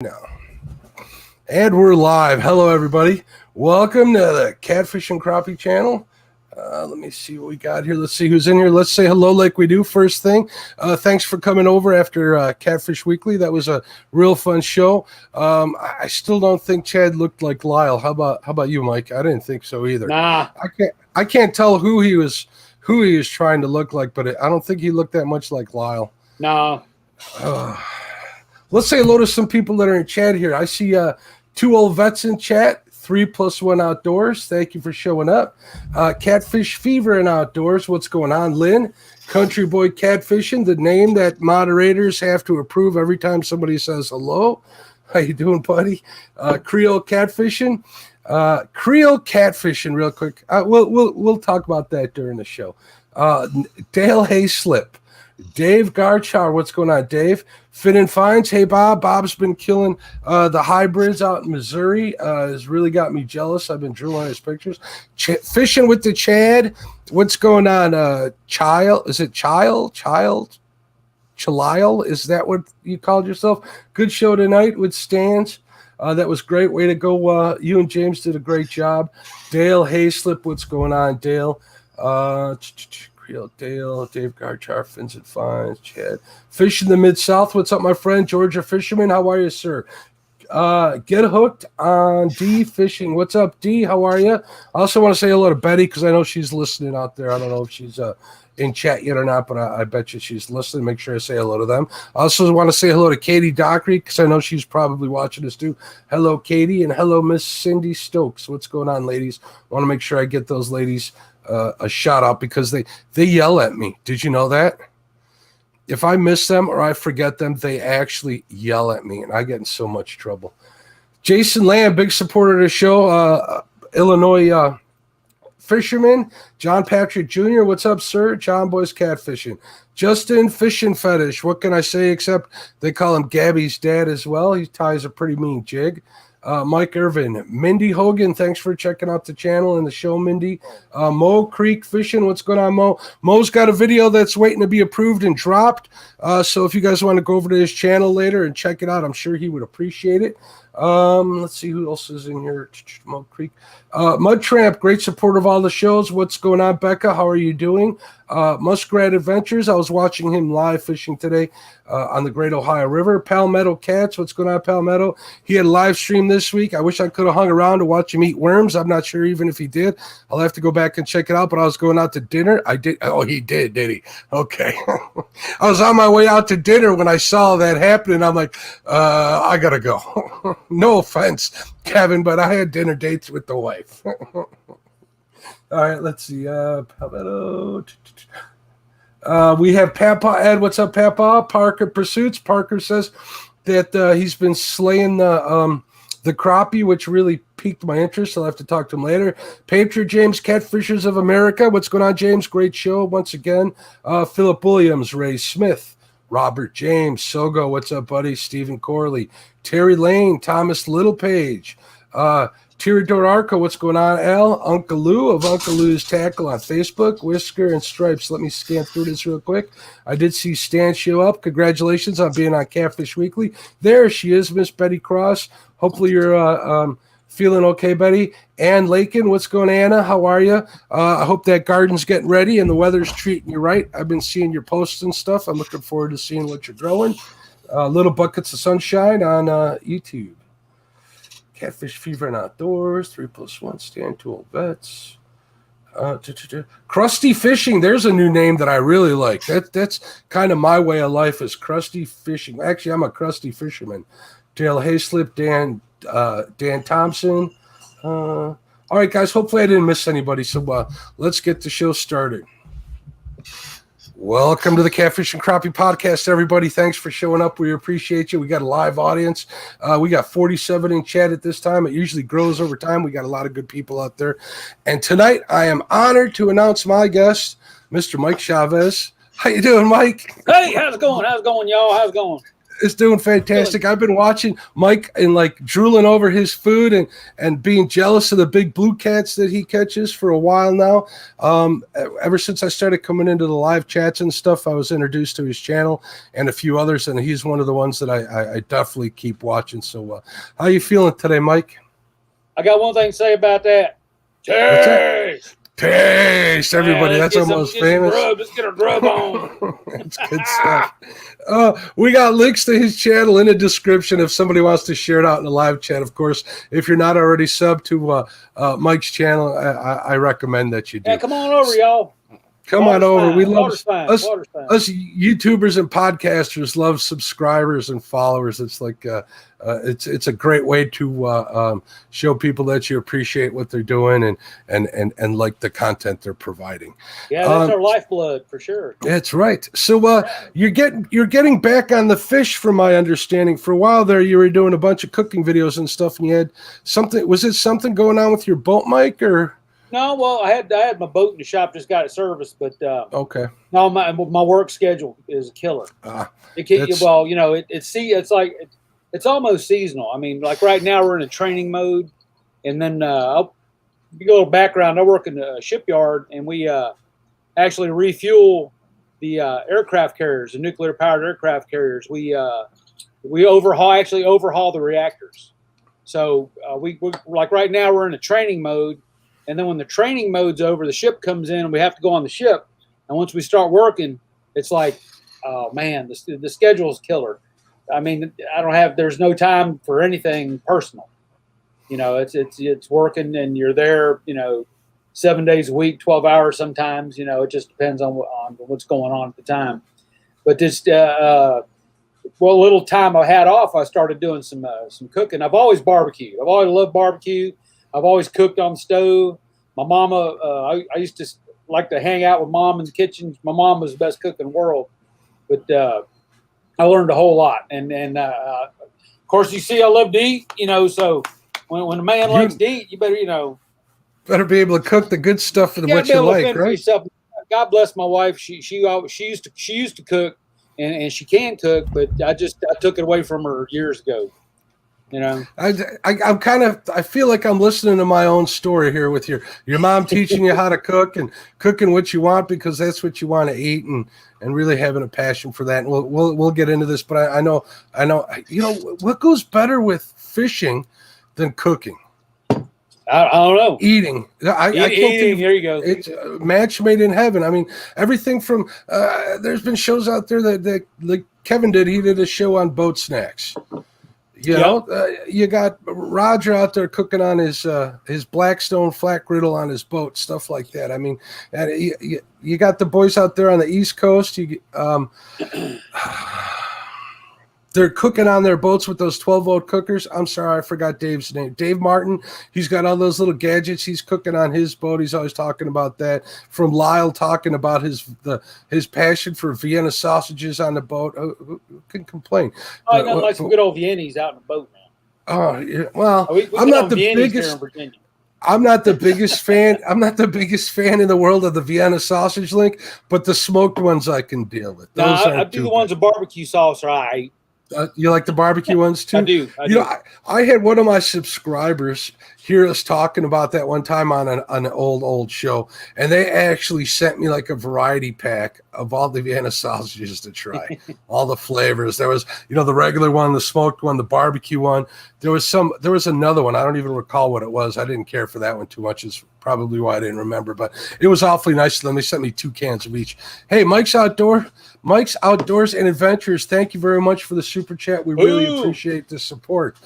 No. And we're live. Hello, everybody. Welcome to the Catfish and Crappie channel. Let me see what we got here. Let's see who's in here. Let's say hello like we do. First thing, thanks for coming over after Catfish Weekly. That was a real fun show. I still don't think Chad looked like Lyle. How about you, Mike? I didn't think so either. Nah. I can't tell who he was trying to look like, but I don't think he looked that much like Lyle. No. Let's say hello to some people that are in chat here. I see two old vets in chat, 3+1 Outdoors. Thank you for showing up. Catfish Fever and Outdoors. What's going on, Lynn? Country Boy Catfishing, the name that moderators have to approve every time somebody says hello. How you doing, buddy? Creole Catfishing. Creole Catfishing, real quick. We'll talk about that during the show. Dale Hayslip. Dave Garchar, what's going on, Dave? Fit and Finds, hey, Bob. Bob's been killing the hybrids out in Missouri. Has really got me jealous. I've been drooling his pictures. Fishing with the Chad, what's going on? Child, is it Child? Chalile, is that what you called yourself? Good show tonight with Stans. That was great. Way to go. You and James did a great job. Dale Hayslip, what's going on, Dale? Dale, Dave Garchar, Fins and Finds, Chad. Fish in the Mid-South. What's up, my friend? Georgia Fisherman. How are you, sir? Get hooked on D Fishing. What's up, D? How are you? I also want to say hello to Betty because I know she's listening out there. I don't know if she's in chat yet or not, but I bet you she's listening. Make sure I say hello to them. I also want to say hello to Katie Dockery because I know she's probably watching this too. Hello, Katie, and hello, Miss Cindy Stokes. What's going on, ladies? I want to make sure I get those ladies a shout out because they yell at me. Did you know that? If I miss them or I forget them, they actually yell at me, and I get in so much trouble. Jason Lamb, big supporter of the show. Illinois fisherman. John Patrick Jr., what's up, sir? John Boy's Catfishing. Justin Fishing Fetish. What can I say except they call him Gabby's dad as well. He ties a pretty mean jig. Mike Irvin, Mindy Hogan, thanks for checking out the channel and the show, Mindy. Mo Creek Fishing, what's going on, Mo? Mo's got a video that's waiting to be approved and dropped. So if you guys want to go over to his channel later and check it out, I'm sure he would appreciate it. Let's see who else is in here. Mo Creek. Mud Tramp, great supporter of all the shows. What's going on, Becca? How are you doing? Muskrat Adventures, I was watching him live fishing today on the Great Ohio River. Palmetto Cats, what's going on, Palmetto? He had a live stream this week. I wish I could have hung around to watch him eat worms. I'm not sure even if he did. I'll have to go back and check it out, but I was going out to dinner. I did. Oh, he did he? Okay. I was on my way out to dinner when I saw that happening. I'm like, I got to go. No offense, Kevin, but I had dinner dates with the wife. All right, let's see. Palmetto. We have Papa Ed. What's up, Papa? Parker Pursuits. Parker says that he's been slaying the crappie, which really piqued my interest. I'll have to talk to him later. Patriot James, Catfishers of America. What's going on, James? Great show once again. Philip Williams, Ray Smith, Robert James, Sogo. What's up, buddy? Stephen Corley, Terry Lane, Thomas Littlepage. Tirador Arco, what's going on, Al? Uncle Lou of Uncle Lou's Tackle on Facebook. Whisker and Stripes. Let me scan through this real quick. I did see Stan show up. Congratulations on being on Catfish Weekly. There she is, Miss Betty Cross. Hopefully you're feeling okay, Betty. Ann Lakin, what's going on, Anna? How are you? I hope that garden's getting ready and the weather's treating you right. I've been seeing your posts and stuff. I'm looking forward to seeing what you're growing. Little Buckets of Sunshine on YouTube. Catfish Fever and Outdoors, 3+1 Stand, 2 old vets. Krusty Fishing, there's a new name that I really like. That's kind of my way of life is Krusty Fishing. Actually, I'm a crusty fisherman. Dale Hayslip, Dan Thompson. All right, guys, hopefully I didn't miss anybody. So let's get the show started. Welcome to the Catfish and Crappie podcast, everybody. Thanks for showing up. We appreciate you. We got a live audience. We got 47 in chat at this time. It usually grows over time. We got a lot of good people out there. And tonight, I am honored to announce my guest, Mr. Mike Chavez. How you doing, Mike? Hey, how's it going? How's it going, y'all? How's it going? It's doing fantastic. I've been watching Mike and like drooling over his food and being jealous of the big blue cats that he catches for a while now. Ever since I started coming into the live chats and stuff, I was introduced to his channel and a few others, and he's one of the ones that I definitely keep watching. So how you feeling today, Mike? I got one thing to say about that. Taste! Taste, everybody. That's almost famous. Let's get a grub on. That's good stuff. We got links to his channel in the description if somebody wants to share it out in the live chat. Of course, if you're not already subbed to Mike's channel, I recommend that you do. Yeah, come on over, y'all. Come on over. We love us Water's YouTubers and podcasters love subscribers and followers. It's like it's a great way to show people that you appreciate what they're doing and like the content they're providing. Yeah, that's our lifeblood for sure. That's right. So you're getting back on the fish, from my understanding. For a while there, you were doing a bunch of cooking videos and stuff, and you had something. Was it something going on with your boat, Mike, or? No, well, I had my boat in the shop, just got it serviced, but okay. No, my work schedule is a killer. It's almost seasonal. I mean, like right now we're in a training mode, and then I'll give you a little background. I work in a shipyard, and we actually refuel the aircraft carriers, the nuclear powered aircraft carriers. We overhaul the reactors. So we like right now we're in a training mode. And then when the training mode's over, the ship comes in and we have to go on the ship. And once we start working, it's like, oh man, the schedule is killer. I mean, there's no time for anything personal. You know, it's working and you're there, 7 days a week, 12 hours sometimes. You know, it just depends on what's going on at the time. But this, little time I had off, I started doing some cooking. I've always barbecued. I've always loved barbecue. I've always cooked on the stove. My mama, I used to like to hang out with mom in the kitchen. My mom was the best cook in the world, but I learned a whole lot. And of course, you see, I love to eat. So when a man likes to eat, you better better be able to cook the good stuff and what you like, right? Yourself. God bless my wife. She used to cook, and she can cook, but I took it away from her years ago. I feel like I'm listening to my own story here with your mom teaching you how to cook and cooking what you want because that's what you want to eat and really having a passion for that. And we'll get into this, but I know, what goes better with fishing than cooking? I don't know. Eating. Eating, there you go. It's a match made in heaven. I mean, everything from there's been shows out there that like Kevin did. He did a show on boat snacks. You got Roger out there cooking on his Blackstone flat griddle on his boat, stuff like that. I mean, and you got the boys out there on the East Coast. They're cooking on their boats with those 12-volt cookers. I'm sorry, I forgot Dave's name. Dave Martin. He's got all those little gadgets he's cooking on his boat. He's always talking about that. From Lyle talking about his passion for Vienna sausages on the boat. Who can complain? I like some good old Viennies out in the boat, man. Oh, yeah. Well, I'm not the biggest. I'm not the biggest fan. I'm not the biggest fan in the world of the Vienna sausage link, but the smoked ones I can deal with. Those I do the ones with barbecue sauce, right? You like the barbecue ones too? I do. I had one of my subscribers hear us talking about that one time on an old show, and they actually sent me like a variety pack of all the Vienna sausages to try, all the flavors. There was, the regular one, the smoked one, the barbecue one. There was another one. I don't even recall what it was. I didn't care for that one too much. Is probably why I didn't remember, but it was awfully nice of them. They sent me 2 cans of each. Hey, Mike's Outdoors and Adventures. Thank you very much for the super chat. We really appreciate the support.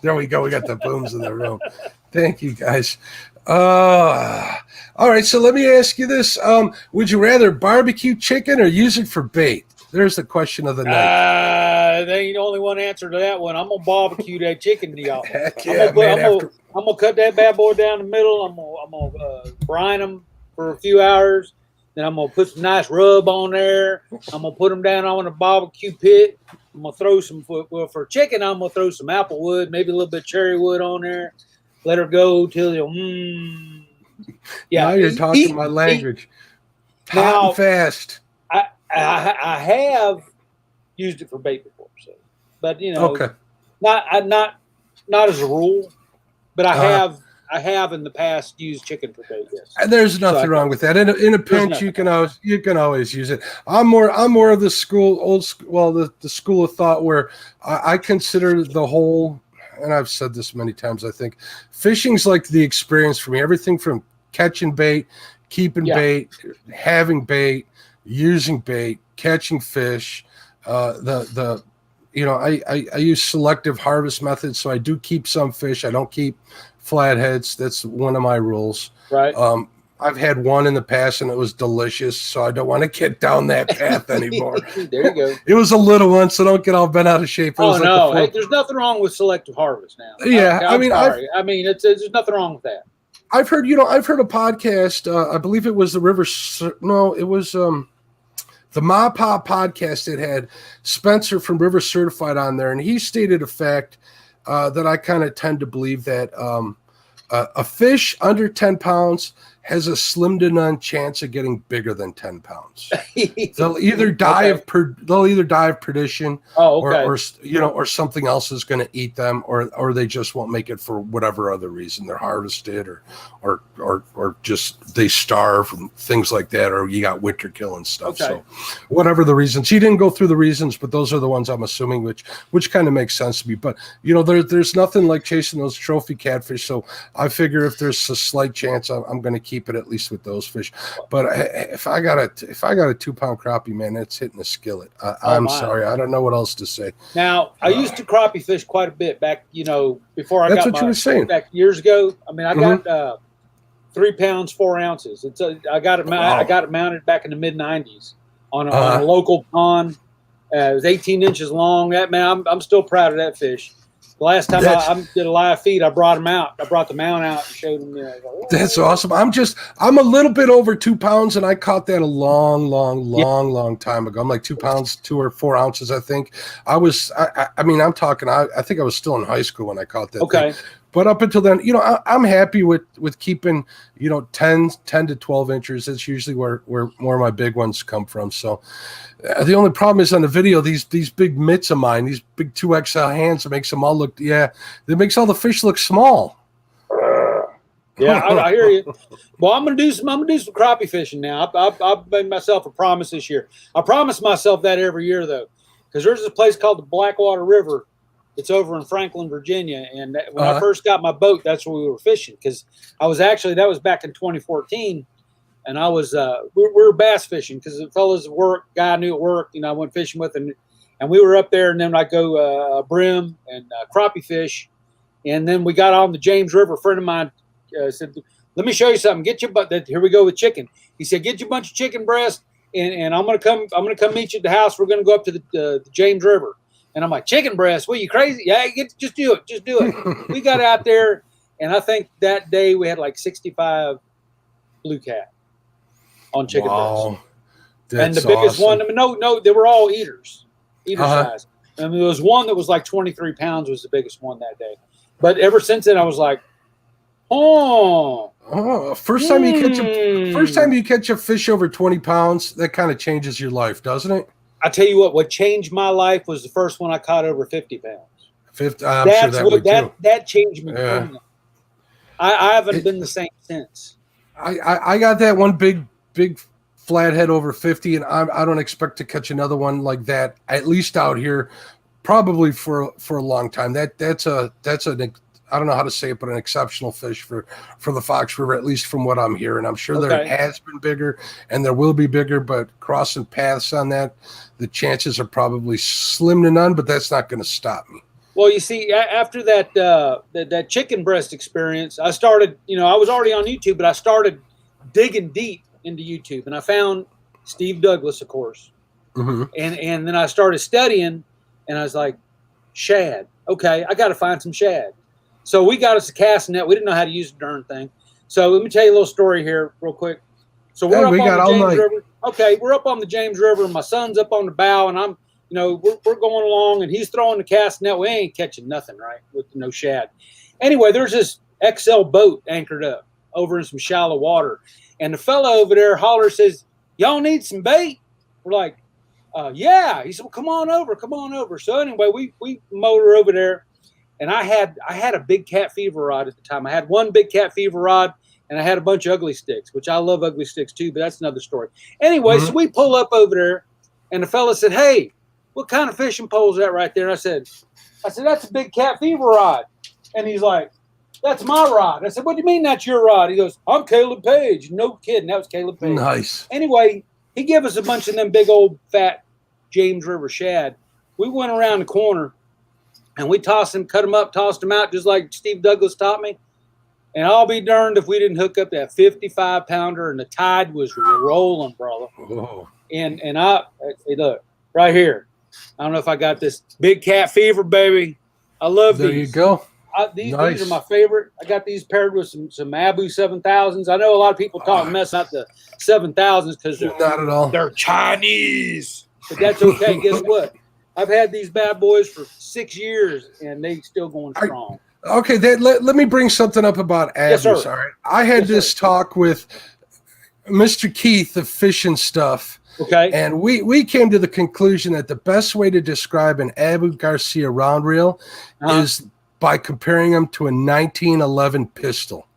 There we go. We got the booms in the room. Thank you, guys. All right. So let me ask you this. Would you rather barbecue chicken or use it for bait? There's the question of the night. There ain't only one answer to that one. I'm going to barbecue that chicken, y'all. Heck yeah, I'm going to cut that bad boy down the middle. I'm going to brine them for a few hours. Then I'm going to put some nice rub on there. I'm going to put them down on a barbecue pit. I'm going to throw some, for chicken, I'm going to throw some apple wood, maybe a little bit of cherry wood on there. Let her go till you'll, Yeah. Now you're talking my language. Hot and fast. I have used it for bait before. but you know, Okay. not as a rule, but I Uh-huh. have in the past used chicken for bait. Yes. And there's nothing wrong with that. In a pinch, you can always use it. I'm more of the old school. Well, the school of thought where I consider the whole, and I've said this many times. I think fishing's like the experience for me. Everything from catching bait, keeping bait, having bait, using bait, catching fish. The you know, I use selective harvest methods, so I do keep some fish. I don't keep flatheads. That's one of my rules. Right. I've had one in the past and it was delicious, so I don't want to get down that path anymore. There you go. It was a little one, so don't get all bent out of shape. It Oh was no, like hey, there's nothing wrong with selective harvest now. Yeah, I'm sorry. There's nothing wrong with that. I've heard a podcast. I believe it was the River. No, it was the Ma Pa podcast. It had Spencer from River Certified on there, and he stated a fact that I kind of tend to believe, that a fish under 10 pounds has a slim to none chance of getting bigger than 10 pounds. They'll either die of perdition, or something else is going to eat them, or they just won't make it for whatever other reason. They're harvested, or just they starve and things like that, or you got winter kill and stuff. Okay. So whatever the reasons, he didn't go through the reasons, but those are the ones I'm assuming, which kind of makes sense to me. But there's nothing like chasing those trophy catfish. So I figure if there's a slight chance, I'm going to keep it at least with those fish. But if I got a 2-pound crappie, man, that's hitting the skillet. I'm sorry, I don't know what else to say. Now, I used to crappie fish quite a bit back, before I that's got what you were saying back years ago. I mean, I got 3 pounds 4 ounces. I got it mounted back in the mid '90s on a local pond. It was 18 inches long. That, man, I'm still proud of that fish. The last time I did a live feed, I brought him out. I brought the mount out and showed him. That's awesome. I'm a little bit over 2 pounds, and I caught that a long time ago. I'm like 2 pounds, 2 or 4 ounces, I think. I'm talking, I think I was still in high school when I caught that thing. But up until then, I'm happy with keeping, 10 to 12 inches. That's usually where more of my big ones come from. So the only problem is on the video, these big mitts of mine, these big 2XL hands, it makes them all look, it makes all the fish look small. Yeah, I hear you. Well, I'm gonna do some crappie fishing now. I've made myself a promise this year. I promise myself that every year though, because there's a place called the Blackwater River. It's over in Franklin, Virginia, and when I first got my boat, that's where we were fishing. Because that was back in 2014, and I was we were bass fishing because the fellas at work, guy I knew at work, I went fishing with, and we were up there, and then I go brim and crappie fish, and then we got on the James River. A friend of mine said, "Let me show you something. Get your here we go with chicken." He said, "Get you a bunch of chicken breast, and I'm gonna come meet you at the house. We're gonna go up to the James River." And I'm like, chicken breast? What, you crazy? Yeah, just do it. We got out there, and I think that day we had like 65 blue cat on chicken breast. And the biggest one, no, they were all eater size. And there was one that was like 23 pounds was the biggest one that day. But ever since then, I was like, first time you catch a fish over 20 pounds, that kind of changes your life, doesn't it? I tell you what changed my life was the first one I caught over 50 pounds. 50, I'm sure that would too. That changed me. Yeah. I haven't been the same since. I got that one big flathead over 50, and I don't expect to catch another one like that, at least out here, probably for a long time. That's an I don't know how to say it, but an exceptional fish for the Fox River, at least from what I'm hearing. I'm sure there has been bigger and there will be bigger, but crossing paths on that, the chances are probably slim to none, but that's not going to stop me. Well, you see, after that chicken breast experience, I started, I was already on YouTube, but I started digging deep into YouTube, and I found Steve Douglas, of course. Mm-hmm. And then I started studying, and I was like, shad. Okay, I got to find some shad. So we got us a cast net. We didn't know how to use the darn thing. So let me tell you a little story here real quick. So we're up on the James River. Okay, we're up on the James River, and my son's up on the bow, and I'm, we're going along, and he's throwing the cast net. We ain't catching nothing, right, with no shad. Anyway, there's this XL boat anchored up over in some shallow water, and the fellow over there hollers, says, "Y'all need some bait?" We're like, Yeah. He said, well, come on over. So anyway, we motor over there, and I had a big cat fever rod at the time. I had one big cat fever rod, and I had a bunch of ugly sticks, which I love ugly sticks too, but that's another story. Anyway, so we pull up over there, and the fella said, hey, what kind of fishing pole is that right there? And I said, that's a big cat fever rod. And he's like, that's my rod. I said, what do you mean that's your rod? He goes, I'm Caleb Page. No kidding. That was Caleb Page. Nice. Anyway, he gave us a bunch of them big old fat James River shad. We went around the corner and we tossed them, cut them up, tossed them out just like Steve Douglas taught me. And I'll be darned if we didn't hook up that 55-pounder and the tide was rolling, brother. Whoa. And hey, look, right here. I don't know if I got this big cat fever, baby. I love these. There you go. These Nice. are my favorite. I got these paired with some Abu 7000s. I know a lot of people mess up the 7000s because they're Not at all. They're Chinese, but that's okay. Guess what? I've had these bad boys for 6 years and they still going strong. Okay, let me bring something up about Abus. Yes, sir. All right, I had this talk with Mr. Keith of Fish and Stuff. Okay. And we came to the conclusion that the best way to describe an Abu Garcia round reel is by comparing them to a 1911 pistol.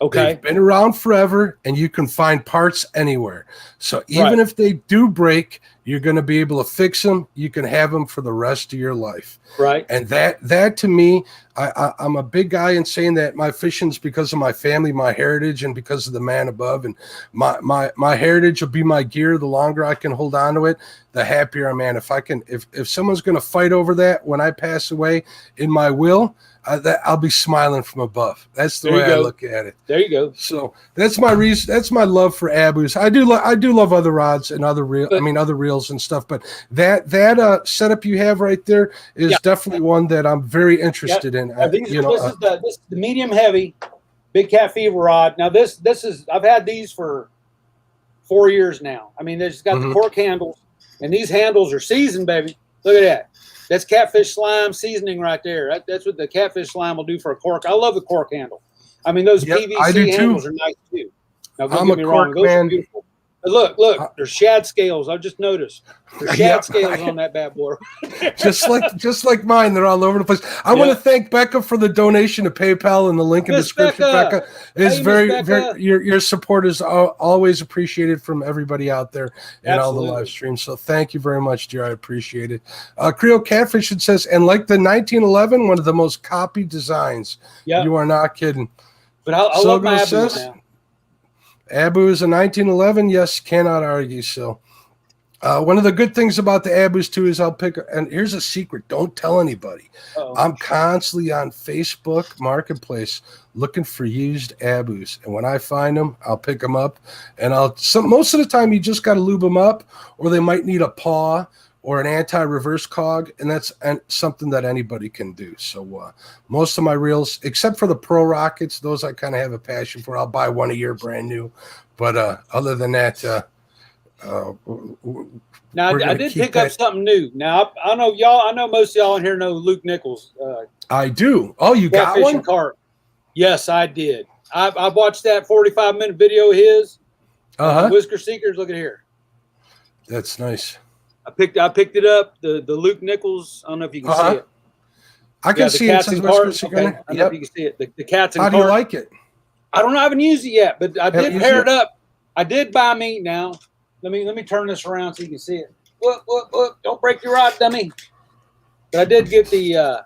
Okay. They've been around forever, and you can find parts anywhere. So even if they do break, you're going to be able to fix them. You can have them for the rest of your life. Right. And that to me, I'm a big guy in saying that my fishing's because of my family, my heritage, and because of the man above. And my heritage will be my gear. The longer I can hold on to it, the happier I'm. Man, if someone's going to fight over that when I pass away, in my will, that I'll be smiling from above. That's the way I look at it. There you go. So that's my reason. That's my love for Abus. I do love other rods and other reels and stuff. But that setup you have right there is definitely one that I'm very interested in. This is the medium heavy big cat fever rod. Now this is I've had these for 4 years now. I mean, they've got the cork handles, and these handles are seasoned, baby. Look at that. That's catfish slime seasoning right there. That's what the catfish slime will do for a cork. I love the cork handle. I mean, those PVC handles are nice too. Now, don't get me wrong. Those are beautiful. But look, there's shad scales. I've just noticed. There's shad scales on that bad boy. just like mine. They're all over the place. I want to thank Becca for the donation to PayPal and the link in the description. Becca is very your support is always appreciated from everybody out there in all the live streams. So thank you very much, dear. I appreciate it. Creole Catfish, it says, and like the 1911, one of the most copied designs. Yeah, you are not kidding. But I love my Abu now. Abu is a 1911. Yes, cannot argue. So one of the good things about the Abus too is I'll pick, and here's a secret, don't tell anybody. I'm constantly on Facebook Marketplace looking for used Abus, and when I find them, I'll pick them up, and most of the time you just got to lube them up, or they might need a paw or an anti-reverse cog, and that's something that anybody can do. So most of my reels, except for the Pro Rockets, those I kind of have a passion for. I'll buy one a year brand new. But other than that, now I did pick up something new. Now I know y'all. I know most of y'all in here know Luke Nichols. I do. Oh, you got one? Cart. Yes, I did. I watched that 45-minute video of his. Whisker Seekers. Look at here. That's nice. I picked it up. The Luke Nichols. I don't know if you can see it. I can see it. Okay. I don't know if you can see it. The cats and How do you like it? I don't know. I haven't used it yet, but I did pair it up. I did buy meat now. Let me turn this around so you can see it. Look, don't break your rod, dummy. But I did get the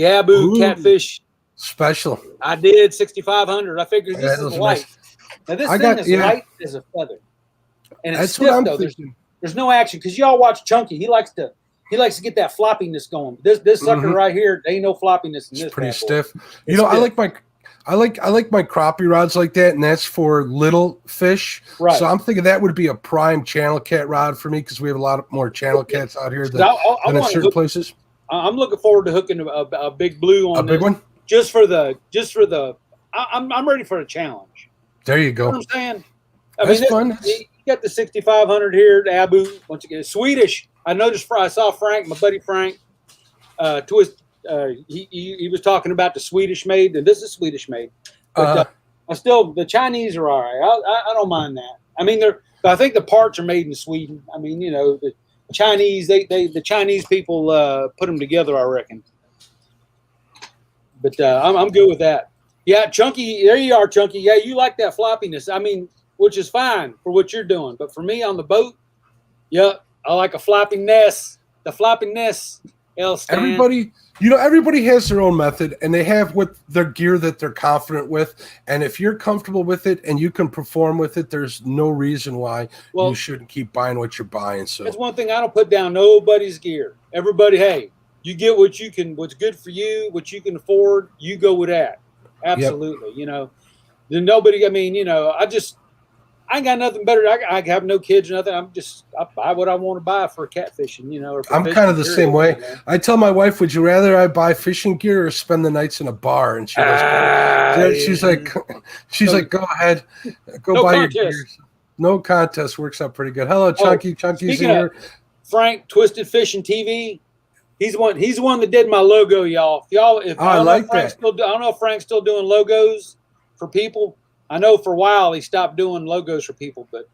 Abu Catfish special. I did 6,500. I figured this is light. Nice. Now this thing is light as a feather, and it's stiff though. There's no action because y'all watch Chunky. He likes to get that floppiness going. This sucker right here, there ain't no floppiness in this. It's pretty stiff. You know, stiff. I like my crappie rods like that, and that's for little fish. Right. So I'm thinking that would be a prime channel cat rod for me because we have a lot more channel cats out here than in certain places. I'm looking forward to hooking a big blue on a big one. Just for the. I'm ready for a challenge. There you go. You know what I'm saying? That's fun. You got the 6,500 here, the Abu. Once again, Swedish. I noticed. I saw Frank, my buddy Frank, he was talking about the Swedish made, and this is Swedish made. But the Chinese are all right. I don't mind that. I mean, I think the parts are made in Sweden. I mean, you know, Chinese, the Chinese people put them together, I reckon. But I'm good with that. Yeah, Chunky, there you are, Chunky. Yeah, you like that floppiness. I mean, which is fine for what you're doing. But for me on the boat, yeah, I like a floppiness. The floppiness. Everybody has their own method, and they have what their gear that they're confident with. And if you're comfortable with it and you can perform with it, there's no reason why you shouldn't keep buying what you're buying. So that's one thing I don't put down nobody's gear. Everybody, hey, you get what you can, what's good for you, what you can afford, you go with that. Absolutely. Yep. You know, then nobody, I mean, you know, I ain't got nothing better. I have no kids or nothing. I buy what I want to buy for catfishing, you know. Or I'm kind of the same way. I tell my wife, would you rather I buy fishing gear or spend the nights in a bar? And she's like, go ahead, go buy your gear. No contest works out pretty good. Hello, Chunky. Chunky's here. Frank, Twisted Fishing TV. He's the one that did my logo, y'all. I don't know if Frank's still doing logos for people. I know for a while he stopped doing logos for people, but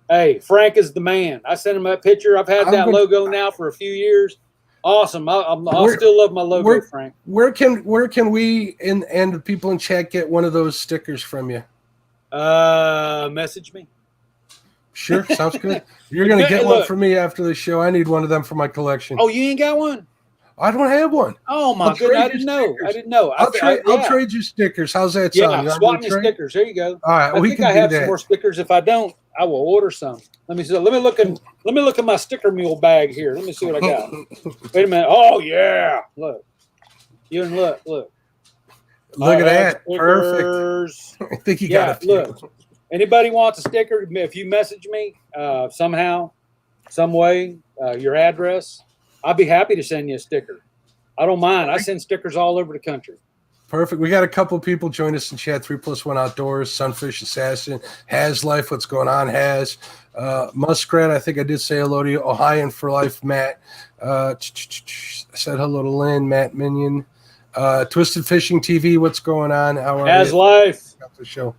hey, Frank is the man. I sent him that picture. I've had that logo now for a few years. Awesome. I'll still love my logo, Frank. Where can we and the people in chat get one of those stickers from you? Message me. Sure, sounds good. You're gonna get one for me after the show. I need one of them for my collection. Oh, you ain't got one? I don't have one. Oh my goodness! I didn't know. I'll trade you stickers. How's that sound? Yeah, swap me stickers. There you go. All right, I think I have some more stickers. If I don't, I will order some. Let me see. Let me look at my sticker mule bag here. Let me see what I got. Wait a minute. Oh yeah, look. Look. Look at that. Stickers. Perfect. I think you got it. Look. Anybody wants a sticker? If you message me somehow, some way, your address, I'd be happy to send you a sticker. I don't mind. I send stickers all over the country. Perfect. We got a couple of people join us in chat. 3+1 Outdoors, Sunfish Assassin, Has Life. What's going on, Has? Muskrat, I think I did say hello to you. Ohioan for Life, Matt. Said hello to Lynn, Matt Minion. Twisted Fishing TV, what's going on? How are Has Life. Got the show.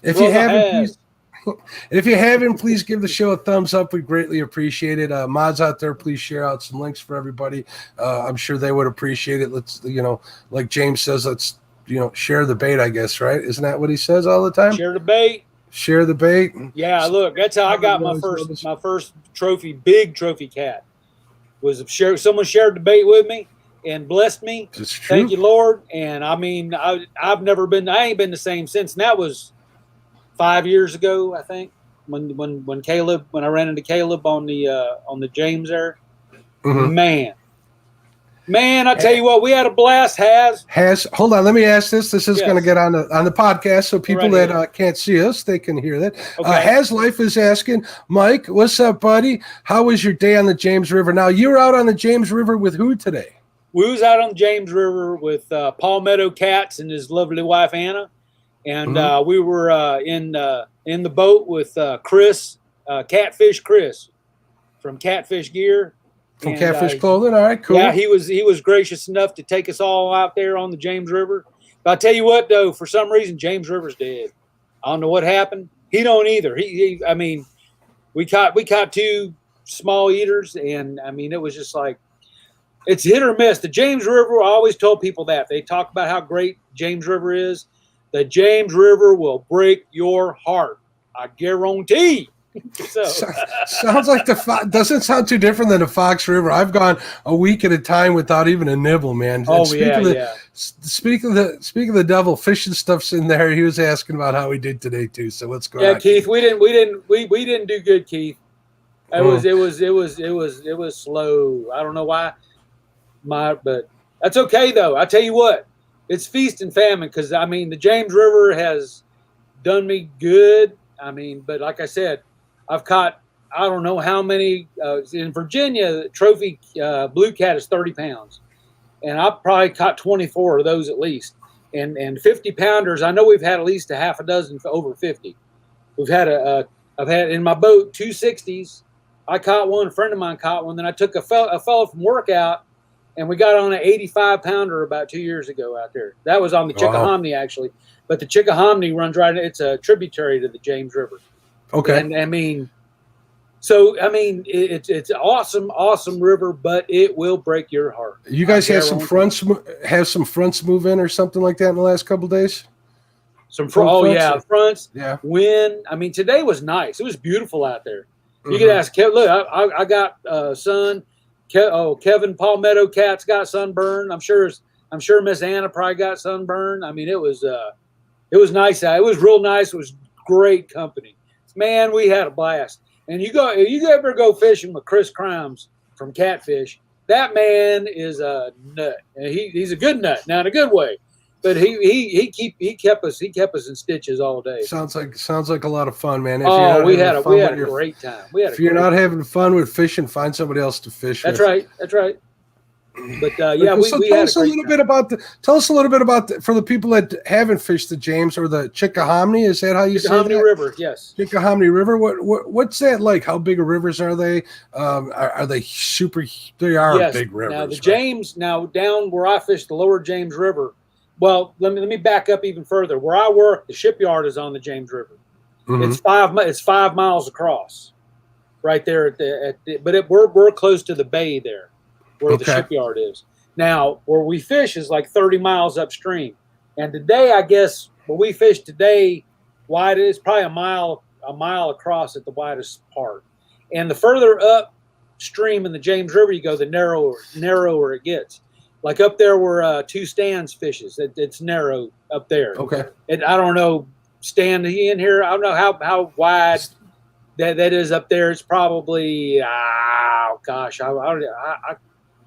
If you haven't, please give the show a thumbs up. We greatly appreciate it. Mods out there, please share out some links for everybody. I'm sure they would appreciate it. Let's, like James says, let's, share the bait, I guess, right? Isn't that what he says all the time? Share the bait. Share the bait. Yeah, look, that's how I got my first trophy, big trophy cat. Someone shared the bait with me and blessed me. Thank you, Lord. And I mean, I ain't been the same since. And that was 5 years ago, I think, when I ran into Caleb on the James there. Mm-hmm. Man, I tell you what, we had a blast. Hold on, let me ask this. This is going to get on the podcast, so people that can't see us, they can hear that. Okay. Has Life is asking, Mike, what's up, buddy? How was your day on the James River? Now, you were out on the James River with who today? We was out on the James River with Palmetto Cats and his lovely wife Anna. And we were in the boat with Chris, Catfish Chris, from Catfish Gear, from Catfish Clothing. All right, cool. Yeah, he was gracious enough to take us all out there on the James River. But I tell you what, though, for some reason James River's dead. I don't know what happened. He don't either. I mean, we caught two small eaters, and I mean it was just like it's hit or miss. The James River. I always told people that they talk about how great James River is. The James River will break your heart. I guarantee. Sounds like doesn't sound too different than the Fox River. I've gone a week at a time without even a nibble, man. Speak of the devil, fishing stuff's in there. He was asking about how we did today too. So what's going on? Yeah, Keith, we didn't do good, Keith. It was slow. I don't know why. But that's okay though. I tell you what. It's feast and famine because, I mean, the James River has done me good. I mean, but like I said, I've caught, I don't know how many. In Virginia, the trophy blue cat is 30 pounds. And I've probably caught 24 of those at least. And 50-pounders, I know we've had at least a half a dozen for over 50. I've had in my boat 260s. I caught one, a friend of mine caught one. Then I took a fellow from work out. And we got on an 85-pounder about 2 years ago out there. That was on the Chickahominy, actually. But the Chickahominy runs right – it's a tributary to the James River. Okay. And, I mean, So I mean, it's an awesome river, but it will break your heart. You guys have some fronts move in or something like that in the last couple of days? Fronts. Yeah. Wind. I mean, today was nice. It was beautiful out there. You could ask Kevin. Look, I got son. Kevin Palmetto Cat's got sunburn. I'm sure Miss Anna probably got sunburn. I mean, it was nice out. It was real nice. It was great company. Man, we had a blast. And you ever go fishing with Chris Crimes from Catfish? That man is a nut. And he's a good nut, now in a good way. But he kept us in stitches all day. Sounds like a lot of fun, man. We had a great time. If you're not having fun with fishing, find somebody else to fish with. That's right. But we tell us a little bit about for the people that haven't fished the James or the Chickahominy. Is that how you say that? Chickahominy River, yes. Chickahominy River. What's that like? How big of rivers are they? Are they super? They are big rivers. Now the James, down where I fished the lower James River. Well, let me back up even further. Where I work, the shipyard is on the James River. Mm-hmm. It's 5 miles across, right there we're close to the bay there, where the shipyard is. Now, where we fish is like 30 miles upstream, and today, I guess, where we fish today, wide is probably a mile across at the widest part, and the further upstream in the James River you go, the narrower it gets. Like up there where Two Stands fishes, it's narrow up there. Okay. And I don't know, Stan, in here, I don't know how wide that is up there. It's probably, I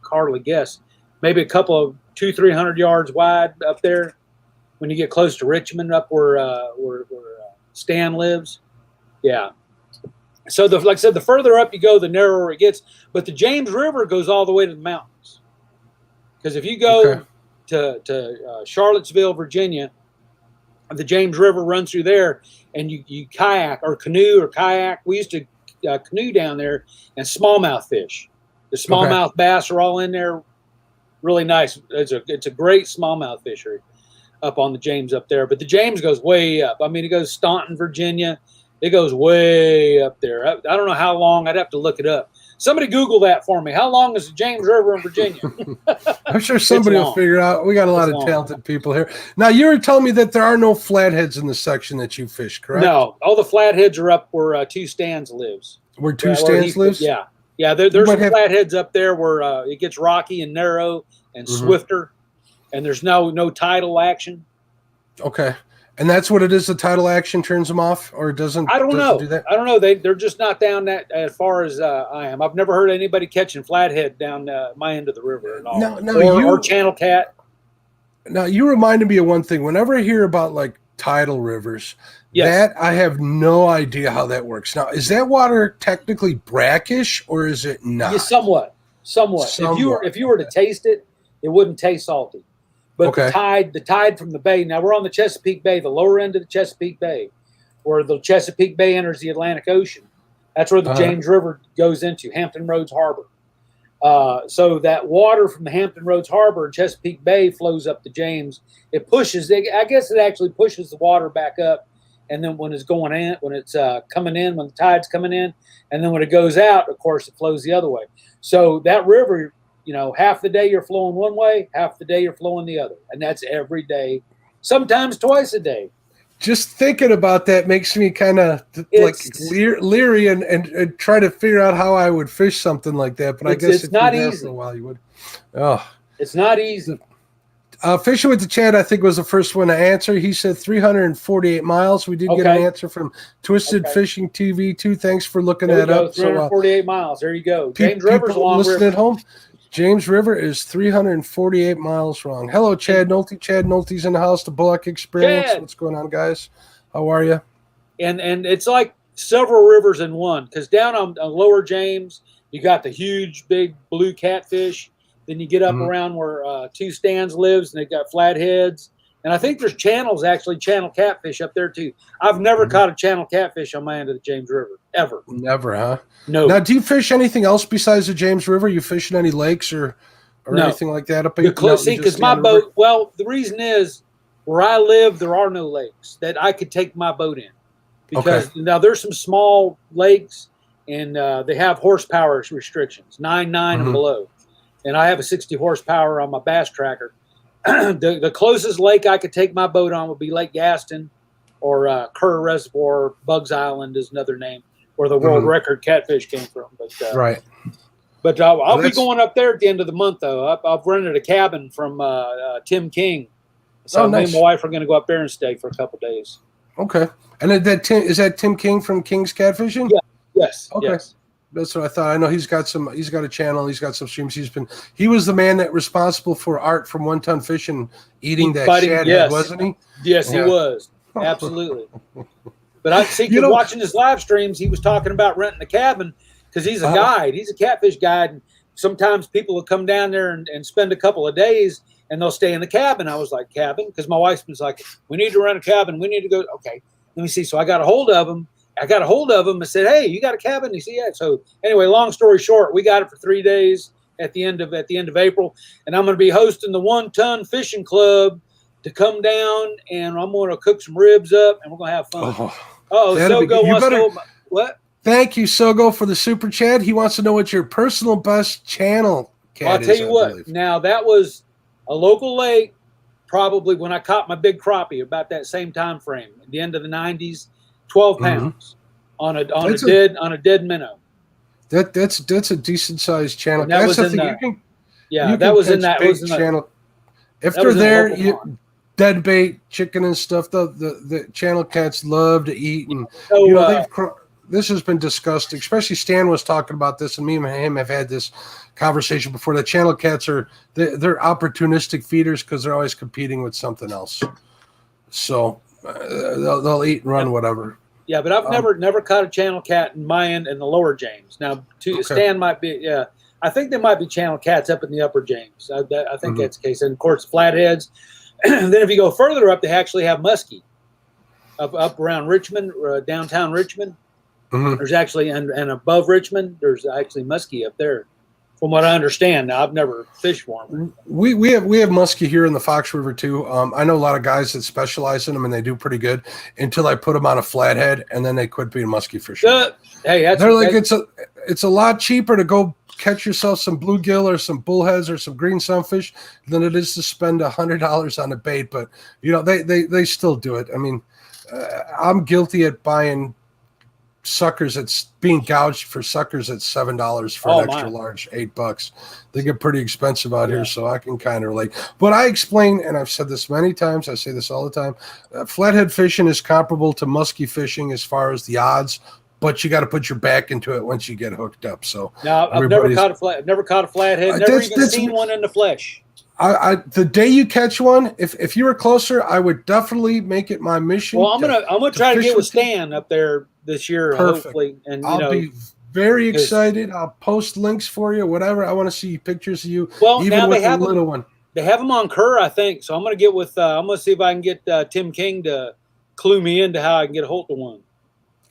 hardly guess. Maybe a couple of 200-300 yards wide up there when you get close to Richmond, up where Stan lives. Yeah. So, like I said, the further up you go, the narrower it gets. But the James River goes all the way to the mountains. Because if you go to Charlottesville, Virginia, the James River runs through there, and you kayak or canoe or kayak. We used to canoe down there and smallmouth fish. The smallmouth bass are all in there, really nice. It's a great smallmouth fishery up on the James up there. But the James goes way up. I mean, it goes Staunton, Virginia. It goes way up there. I don't know how long. I'd have to look it up. Somebody Google that for me. How long is the James River in Virginia? I'm sure somebody will figure it out. We got a lot of talented people here. Now, you were telling me that there are no flatheads in the section that you fish, correct? No. All the flatheads are up where Two Stands lives. Where Two Stands lives? Yeah. Yeah, there's some flatheads up there where it gets rocky and narrow and swifter, and there's no tidal action. Okay. And that's what it is. The tidal action turns them off, or doesn't? I don't know. Do that? I don't know. They're just not down that as far as I am. I've never heard anybody catching flathead down my end of the river at all. Or channel cat. Now you reminded me of one thing. Whenever I hear about like tidal rivers, that I have no idea how that works. Now, is that water technically brackish or is it not? Yeah, somewhat. If you were to taste it, it wouldn't taste salty. But the tide from the bay. Now we're on the Chesapeake Bay, the lower end of the Chesapeake Bay, where the Chesapeake Bay enters the Atlantic Ocean. That's where the James River goes into, Hampton Roads Harbor. So that water from the Hampton Roads Harbor and Chesapeake Bay flows up the James. It pushes. I guess it actually pushes the water back up, and then when it's coming in, when the tide's coming in, and then when it goes out, of course, it flows the other way. So that river. Half the day you're flowing one way, half the day you're flowing the other. And that's every day, sometimes twice a day. Just thinking about that makes me kind of like leery and try to figure out how I would fish something like that. But I guess it's not easy. For a while you would. Oh, it's not easy. Fishing with the Chad, I think, was the first one to answer. He said 348 miles. We did get an answer from Twisted Fishing TV, too. Thanks for looking that up. 348 miles. There you go. James River's a long river. At home. James River is 348 miles long. Hello, Chad Nolte. Chad Nolte's in the house, the Bullock Experience. Chad. What's going on, guys? How are you? And it's like several rivers in one, because down on Lower James, you got the huge, big blue catfish. Then you get up around where Two Stands lives, and they got flatheads. And I think there's channel catfish up there, too. I've never caught a channel catfish on my end of the James River, ever. Never, huh? No. Now, do you fish anything else besides the James River? You fishing any lakes or anything like that? Because my boat, the reason is where I live, there are no lakes that I could take my boat in. Because now there's some small lakes, and they have horsepower restrictions, 9 and below. And I have a 60 horsepower on my bass tracker. The closest lake I could take my boat on would be Lake Gaston or Kerr Reservoir. Bugs Island is another name where the world record catfish came from. But right. But I'll be going up there at the end of the month, though. I've rented a cabin from Tim King. So me and my wife are going to go up there and stay for a couple days. Okay. And is that Tim King from King's Catfishing? Yeah. Yes. Okay. Yes. That's what I thought. I know he's got a channel. He's got some streams. He was the man that responsible for Art from One Ton Fishing eating that shad head, wasn't he? Yes, he was. Absolutely. But I see watching his live streams, he was talking about renting a cabin because he's a guide. He's a catfish guide. And sometimes people will come down there and spend a couple of days and they'll stay in the cabin. I was like, cabin? Because my wife was like, we need to rent a cabin. We need to go. Okay, let me see. So I got a hold of him. And said, hey, you got a cabin? He said, yeah. So anyway, long story short, we got it for 3 days at the end of April. And I'm going to be hosting the 1 Ton Fishing Club to come down, and I'm going to cook some ribs up, and we're going to have fun. Sogo wants to know what? Thank you, Sogo, for the super chat. He wants to know what your personal best channel cat is. I'll tell you what. Now, that was a local lake, probably when I caught my big crappie, about that same time frame, at the end of the 90s, 12 pounds on a dead minnow. That's a decent sized channel. And that was in that channel. If they're there, dead bait, chicken and stuff. The channel cats love to eat, and this has been discussed. Especially Stan was talking about this, and me and him have had this conversation before. The channel cats they're opportunistic feeders because they're always competing with something else. So they'll eat and run whatever. Yeah, but I've never caught a channel cat in my end in the lower James. Now, Stan might be. Yeah, I think there might be channel cats up in the upper James. I think that's the case. And of course, flatheads. And then if you go further up, they actually have muskie up around Richmond, downtown Richmond. There's actually and above Richmond, there's actually muskie up there. From what I understand, now I've never fished for them. We have muskie here in the Fox River too. I know a lot of guys that specialize in them, and they do pretty good until I put them on a flathead, and then they quit being muskie fishing. It's a lot cheaper to go catch yourself some bluegill or some bullheads or some green sunfish than it is to spend $100 on a bait. But they still do it. I mean, I'm guilty at buying suckers. It's being gouged for suckers at $7 for an extra large, $8. They get pretty expensive out here, so I can kind of relate. But I explain, and I've said this many times, I say this all the time, flathead fishing is comparable to muskie fishing as far as the odds, but you got to put your back into it once you get hooked up. So now I've never caught a flathead, never even seen one in the flesh. The day you catch one, if you were closer, I would definitely make it my mission. Well, I'm gonna try to get with Stan up there this year, hopefully. And I'll be very excited. I'll post links for you, whatever. I want to see pictures of you. Well, even now with they have the little one. They have them on Kerr, I think. So I'm gonna get with. I'm gonna see if I can get Tim King to clue me into how I can get a hold of one.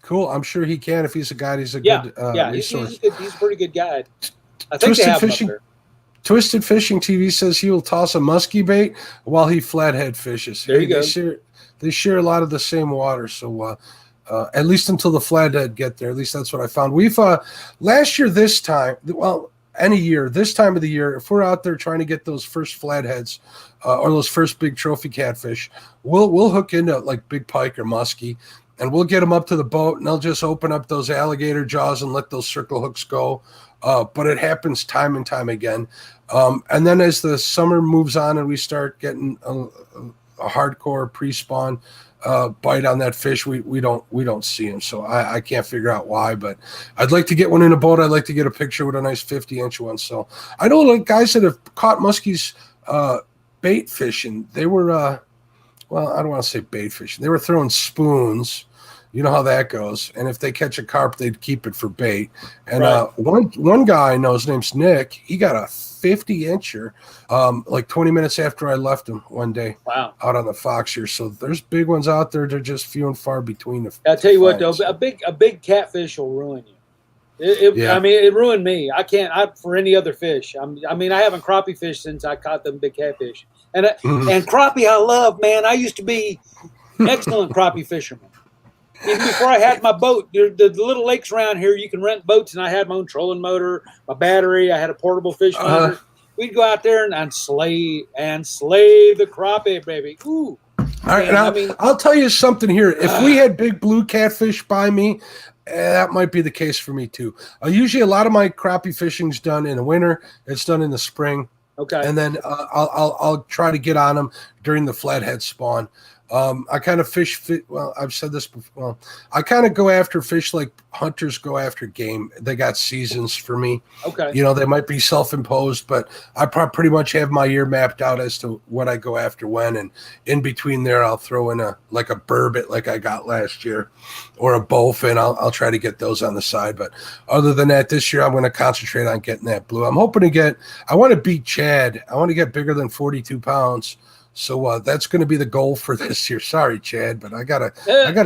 Cool. I'm sure he can if he's a guide. He's a good resource. He's a pretty good guide. I think they have him up there. Twisted Fishing TV says he will toss a muskie bait while he flathead fishes. There you go. They share a lot of the same water, so at least until the flathead get there. At least that's what I found. We've last year this time, any year this time of the year, if we're out there trying to get those first flatheads or those first big trophy catfish, we'll hook into like big pike or muskie, and we'll get them up to the boat, and they'll just open up those alligator jaws and let those circle hooks go. But it happens time and time again. And then as the summer moves on and we start getting a hardcore pre-spawn bite on that fish, we don't see him. So I can't figure out why, but I'd like to get one in a boat. I'd like to get a picture with a nice 50-inch one. So I know like guys that have caught muskies bait fishing. They were, I don't want to say bait fishing. They were throwing spoons. You know how that goes. And if they catch a carp, they'd keep it for bait. And one guy I know, his name's Nick, he got a 50-incher like 20 minutes after I left him one day out on the Fox here. So there's big ones out there. They're just few and far between. I'll tell you what, though, a big catfish will ruin you. I mean, it ruined me. I can't for any other fish. I haven't crappie fished since I caught them big catfish. And crappie I love, man. I used to be excellent crappie fisherman. even before I had my boat, the little lakes around here, you can rent boats, and I had my own trolling motor, my battery. I had a portable fish finder. We'd go out there and slay the crappie, baby. Ooh. All right, and I'll tell you something here. If we had big blue catfish by me, that might be the case for me too. Usually, a lot of my crappie fishing's done in the winter. It's done in the spring. Okay. And then I'll try to get on them during the flathead spawn. I kind of well, I've said this before. Well, I kind of go after fish like hunters go after game. They got seasons for me. Okay. You know, they might be self-imposed, but I pretty much have my year mapped out as to what I go after when. And in between there, I'll throw in a burbot like I got last year, or a bowfin. I'll try to get those on the side. But other than that, this year I'm going to concentrate on getting that blue. I'm hoping to I want to beat Chad. I want to get bigger than 42 pounds. So that's going to be the goal for this year. Sorry, Chad, but I gotta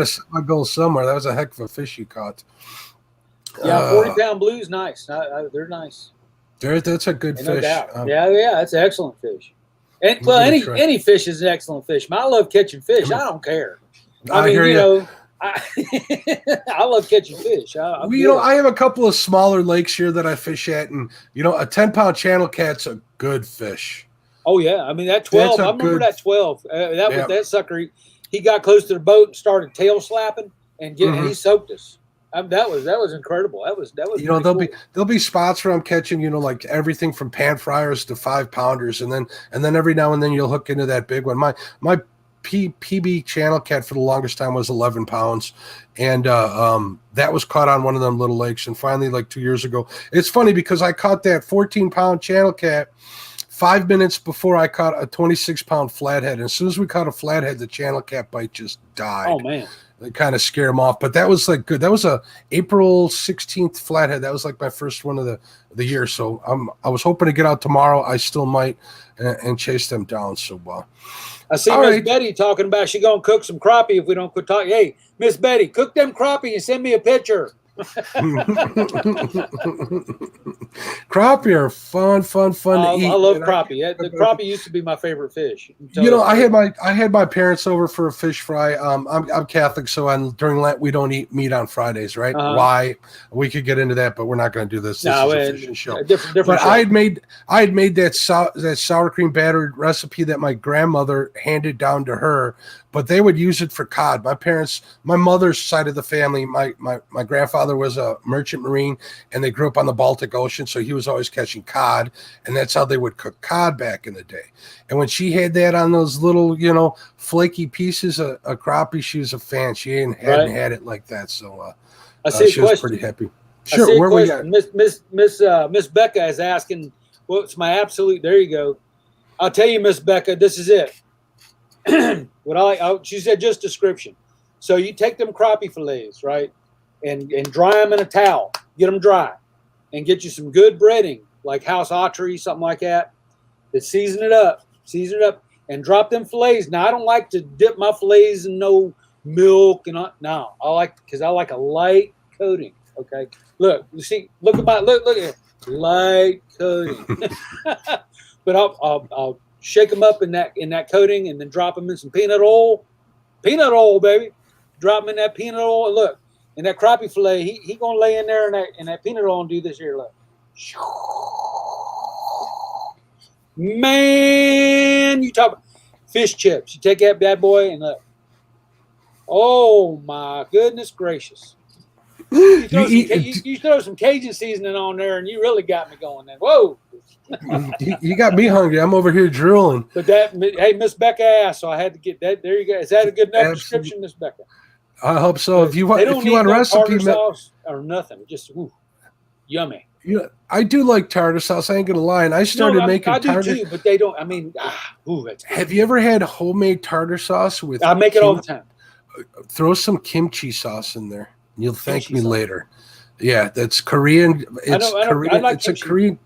set my goal somewhere. That was a heck of a fish you caught. Yeah, 40-pound blue's nice. They're nice. That's a good no fish. Doubt. Yeah, that's an excellent fish. And any fish is an excellent fish. I love catching fish. I don't care. I mean, you know, I love catching fish. I have a couple of smaller lakes here that I fish at, and you know, a 10-pound channel cat's a good fish. Oh yeah, I mean that 12. I remember that 12. That sucker. He got close to the boat and started tail slapping, and he soaked us. That was incredible. That was. You know, there'll be spots where I'm catching, you know, like everything from pan fryers to 5-pounders, and then every now and then you'll hook into that big one. My PB channel cat for the longest time was 11 pounds, and that was caught on one of them little lakes. And finally, like 2 years ago, it's funny because I caught that 14-pound channel cat 5 minutes before I caught a 26-pound flathead. And as soon as we caught a flathead, the channel cat bite just died. Oh, man. It kind of scared him off. But that was like good. That was a April 16th flathead. That was like my first one of the year. So I was hoping to get out tomorrow. I still might and chase them down. So I see Miss Betty talking about she going to cook some crappie if we don't quit talking. Hey, Miss Betty, cook them crappie and send me a picture. Crappie are fun to eat. I love crappie. The crappie used to be my favorite fish. You know, I had my parents over for a fish fry. I'm Catholic, so during Lent we don't eat meat on Fridays, right? Why? We could get into that, but we're not going to do this. This is a fishing show. Different but show. I had made that sour cream battered recipe that my grandmother handed down to her. But they would use it for cod. My mother's side of the family, my grandfather was a merchant marine, and they grew up on the Baltic Ocean, so he was always catching cod, and that's how they would cook cod back in the day. And when she had that on those little, you know, flaky pieces of crappie, she was a fan. She hadn't had it like that, so she was pretty happy. Sure, where we at? Miss Becca is asking, what's my absolute? There you go. I'll tell you, Miss Becca, this is it. She said just description. So you take them crappie fillets, right, and dry them in a towel. Get them dry, and get you some good breading, like House Autry, something like that. Then season it up, and drop them fillets. Now I don't like to dip my fillets in no milk and I like a light coating. Okay, look at it, light coating. But I'll shake them up in that coating, and then drop them in some peanut oil, baby. Drop them in that peanut oil, and look, in that crappie fillet, he gonna lay in there in that peanut oil and do this here. Look, man, you talk about fish chips. You take that bad boy and look. Oh my goodness gracious! You throw some Cajun seasoning on there, and you really got me going. Then whoa. You got me hungry. I'm over here drooling. But hey, Miss Becca asked, so I had to get that. There you go. Is that a good enough description, Miss Becca? I hope so. If you want a recipe, sauce or nothing, just yummy. Yeah, I do like tartar sauce. I ain't gonna lie. And I started making. I do too, but they don't. I mean, have you ever had homemade tartar sauce with? I make it all the time. Throw some kimchi sauce in there. You'll thank me later. Yeah, that's Korean. It's a Korean.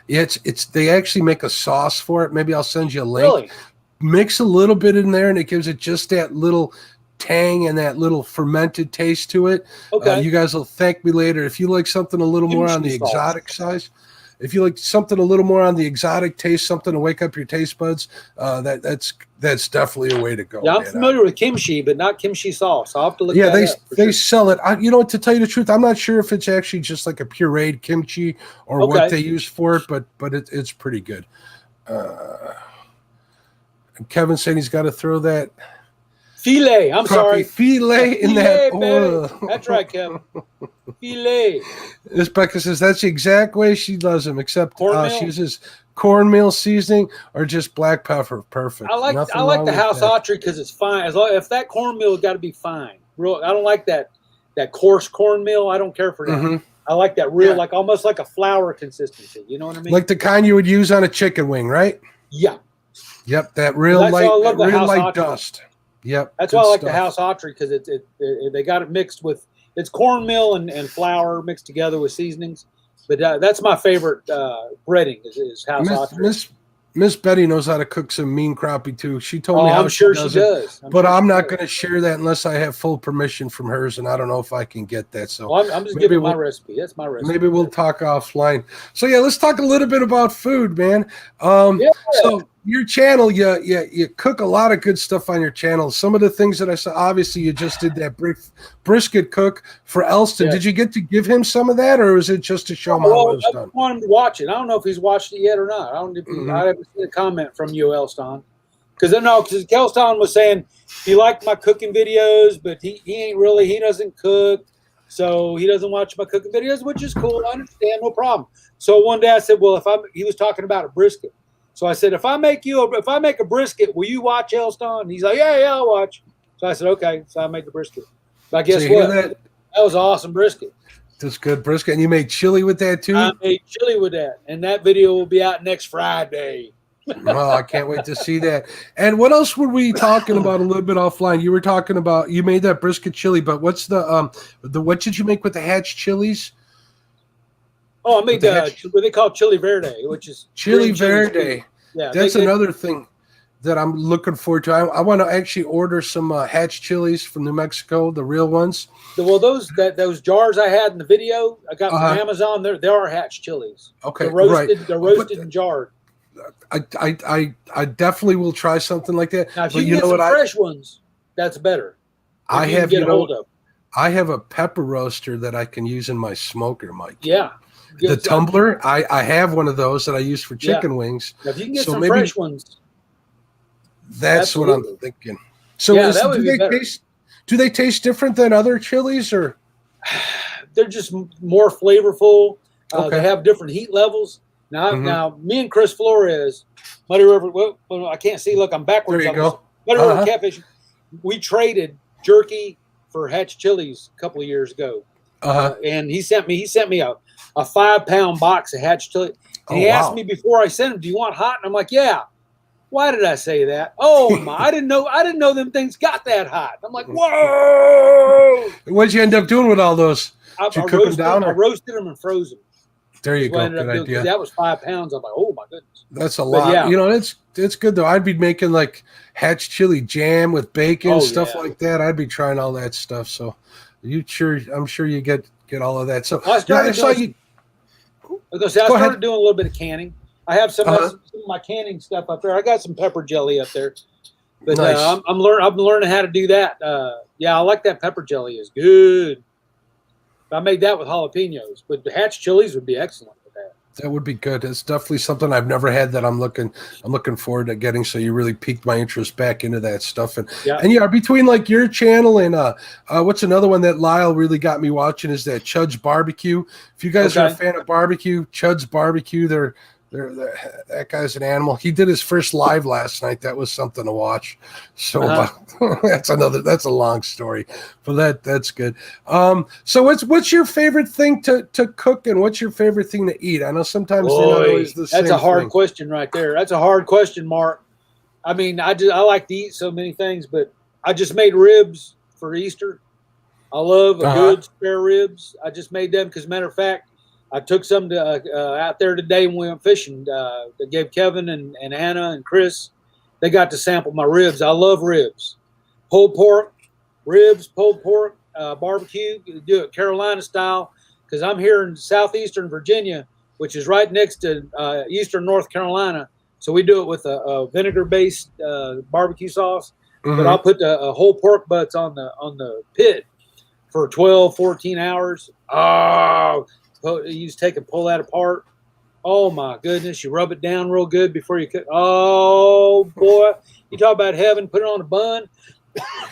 Yeah, they actually make a sauce for it. Maybe I'll send you a link. Really? Mix a little bit in there, and it gives it just that little tang and that little fermented taste to it. Okay. You guys will thank me later. If you like something a little more on the exotic side, if you like something a little more on the exotic taste, something to wake up your taste buds, that's definitely a way to go. Yeah, I'm familiar with kimchi, but not kimchi sauce. I'll have to look that up. They sell it. To tell you the truth, I'm not sure if it's actually just like a pureed kimchi or what they use for it, but it's pretty good. And Kevin saying he's got to throw that filet. I'm sorry, filet in that oil. That's right, Kevin. Filet. This Becca says that's the exact way she does them, except she uses cornmeal seasoning or just black pepper. Perfect. I like the house autry because it's fine. If that cornmeal got to be fine. I don't like that coarse cornmeal. I don't care for that. Mm-hmm. I like that real, like almost like a flour consistency. You know what I mean? Like the kind you would use on a chicken wing, right? Yeah. Yep, that real light dust. Yep. That's why I like the house autry because they got it mixed with it's cornmeal and flour mixed together with seasonings. But that's my favorite breading is house autry. Miss Betty knows how to cook some mean crappie too. She told me how I'm sure she does. I'm not going to share that unless I have full permission from hers, and I don't know if I can get that. So I'm just giving my recipe. That's my recipe. Maybe we'll talk offline. So yeah, let's talk a little bit about food, man. So your channel, you cook a lot of good stuff on your channel. Some of the things that I saw, obviously, you just did that brisket cook for Elston. Yeah. Did you get to give him some of that, or was it just to show him how it was done? I want him to watch it. I don't know if he's watched it yet or not. I haven't seen a comment from you, Elston. Because Elston was saying he liked my cooking videos, but he doesn't cook, so he doesn't watch my cooking videos, which is cool. I understand, no problem. So one day I said, well, he was talking about a brisket. So I said, if I make a brisket, will you watch, Elston? He's like, yeah, I'll watch. So I said, okay. So I made the brisket. But guess what? That was an awesome brisket. That's good brisket. And you made chili with that too? I made chili with that. And that video will be out next Friday. Oh, I can't wait to see that. And what else were we talking about a little bit offline? You were talking about, you made that brisket chili, but what's what did you make with the hatch chilies? Oh, I made what they call chili verde, which is chili verde. Yeah, that's another thing that I'm looking forward to. I want to actually order some hatch chilies from New Mexico, the real ones. Well, those jars I had in the video, I got from Amazon. They are hatch chilies. Okay, they're roasted. Right. They're roasted and jarred. I definitely will try something like that. Now, if you get some fresh ones, that's better. I have a pepper roaster that I can use in my smoker, Mike. Yeah. The tumbler, I have one of those that I use for chicken wings. Now, if you can get some fresh ones, that's what I'm thinking. So do they taste different than other chilies, or they're just more flavorful? They have different heat levels. Now, me and Chris Flores, Muddy River. Well, I can't see. Look, I'm backwards. There you go. Muddy River Catfish. We traded jerky for hatch chilies a couple of years ago, and he sent me a 5-pound box of hatch chili. And he asked me before I sent him, "Do you want hot?" And I'm like, "Yeah." Why did I say that? Oh my! I didn't know them things got that hot. I'm like, whoa! What'd you end up doing with all those? I roasted them and froze them. There you go. Good idea. That was 5 pounds. I'm like, oh my goodness. That's a lot. Yeah. It's good though. I'd be making like hatch chili jam with bacon, stuff like that. I'd be trying all that stuff. So I'm sure you get all of that. So I started doing a little bit of canning. I have some of my canning stuff up there. I got some pepper jelly up there, but nice. I'm learning how to do that. I like that pepper jelly. Is good. I made that with jalapenos, but the hatch chilies would be excellent with that. That would be good. It's definitely something I've never had that I'm looking forward to getting. So you really piqued my interest back into that stuff. And between like your channel and what's another one that Lyle really got me watching is that Chud's Barbecue. If you guys are a fan of barbecue, Chud's Barbecue, that guy's an animal. He did his first live last night. That was something to watch. So that's a long story, but that's good. So what's your favorite thing to cook, and what's your favorite thing to eat? I know sometimes they're not always the same. That's a hard question right there. That's a hard question, Mark. I mean, I like to eat so many things, but I just made ribs for Easter. I love a good spare ribs. I just made them because, matter of fact, I took some out there today when we went fishing. They gave Kevin and Anna and Chris. They got to sample my ribs. I love ribs. Pulled pork, barbecue. You do it Carolina style because I'm here in southeastern Virginia. which is right next to Eastern North Carolina. So we do it with a vinegar-based barbecue sauce. But I'll put the whole pork butts on the pit for 12, 14 hours. Oh, you just take and pull that apart. Oh my goodness! You rub it down real good before you cook. Oh boy, you talk about heaven. Put it on a bun.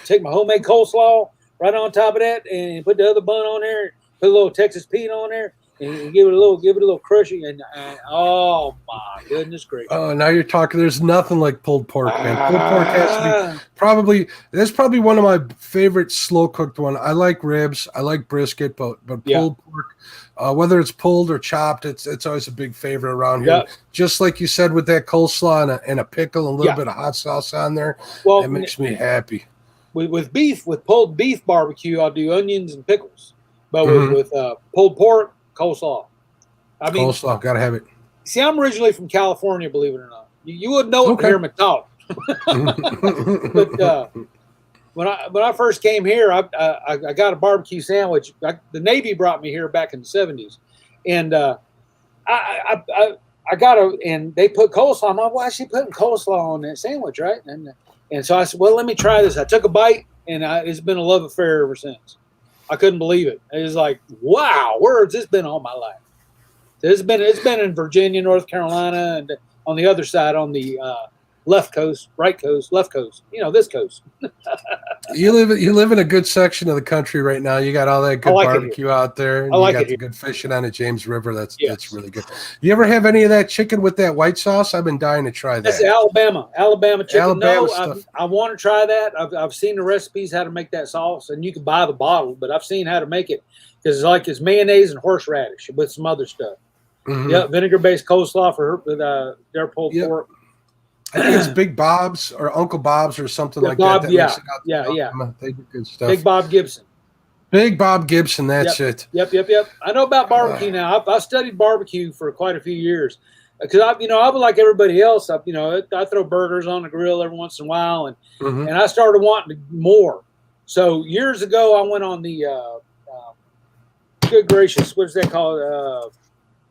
Take my homemade coleslaw right on top of that, and put the other bun on there. Put a little Texas Pete on there, and give it a little crushing. And oh my goodness gracious! Oh, now you're talking. There's nothing like pulled pork, man. Pulled pork has to be that's probably one of my favorite slow cooked one. I like ribs, I like brisket, but pulled pork, whether it's pulled or chopped, it's always a big favorite around here. Just like you said, with that coleslaw and a pickle and a little bit of hot sauce on there, well, it makes me happy. With pulled beef barbecue, I'll do onions and pickles. But with pulled pork, coleslaw. I mean, coleslaw, gotta have it. See, I'm originally from California, believe it or not. You wouldn't know it from hearing me talk. But when I first came here, I got a barbecue sandwich. The Navy brought me here back in the 70s, and I got and they put coleslaw. I'm like, why is she putting coleslaw on that sandwich, right? And so I said, well, let me try this. I took a bite, and it's been a love affair ever since. I couldn't believe it. It was like, wow, where has this been all my life? It's been in Virginia, North Carolina, and on the other side, on the left coast, right coast, left coast. This coast. You live in a good section of the country right now. You got all that good barbecue out there. And you got the good fishing on the James River. That's really good. You ever have any of that chicken with that white sauce? I've been dying to try that. That's Alabama chicken. Alabama stuff. I want to try that. I've seen the recipes how to make that sauce, and you can buy the bottle, but I've seen how to make it because it's mayonnaise and horseradish with some other stuff. Vinegar-based coleslaw for their pulled pork. I think it's Big Bob's or Uncle Bob's or something like that. They do good stuff. Big Bob Gibson. Big Bob Gibson, that's it. Yep. I know about barbecue now. I've studied barbecue for quite a few years because I was like everybody else. I throw burgers on the grill every once in a while, and I started wanting more. So years ago, I went on the good gracious, what's that called?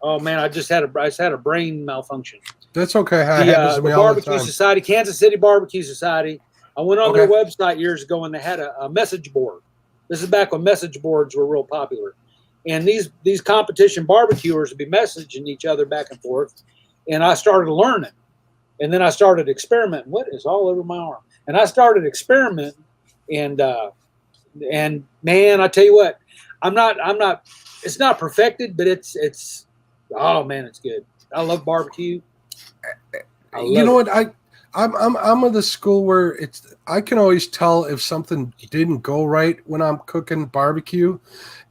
Oh man, I just had a brain malfunction. That's okay. The Barbecue Society, Kansas City Barbecue Society. I went on their website years ago, and they had a message board. This is back when message boards were real popular, and these competition barbecuers would be messaging each other back and forth. And I started learning, and then I started experimenting. What is all over my arm? And I started experimenting, and man, I tell you what, I'm not. It's not perfected, but it's. Oh man, it's good. I love barbecue. You know what? I'm of the school where I can always tell if something didn't go right when I'm cooking barbecue.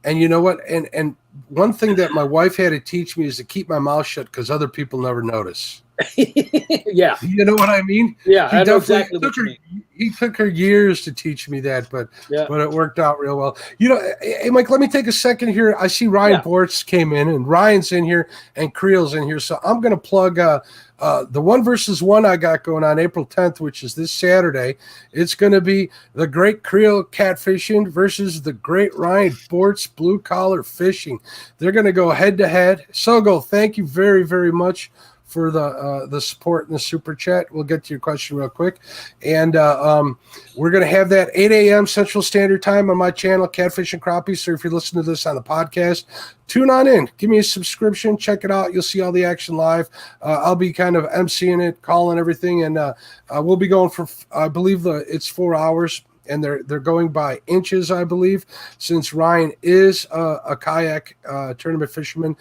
And you know what? And one thing that my wife had to teach me is to keep my mouth shut because other people never notice. Yeah. You know what I mean? Yeah, I know exactly what you mean. He took her years to teach me that, but it worked out real well. Hey, Mike, let me take a second here. I see Ryan Bortz came in, and Ryan's in here, and Creel's in here. So I'm going to plug the 1v1 I got going on April 10th, which is this Saturday. It's going to be the great Creel catfishing versus the great Ryan Bortz blue collar fishing. They're going to go head to head. Sogo, thank you very, very much for the support in the super chat. We'll get to your question real quick. And we're going to have that 8 a.m. Central Standard Time on my channel, Catfish and Crappie. So if you're listening to this on the podcast, tune on in. Give me a subscription. Check it out. You'll see all the action live. I'll be kind of emceeing it, calling everything. And we'll be going for, I believe it's 4 hours. And they're going by inches, I believe. Since Ryan is a kayak tournament fisherman,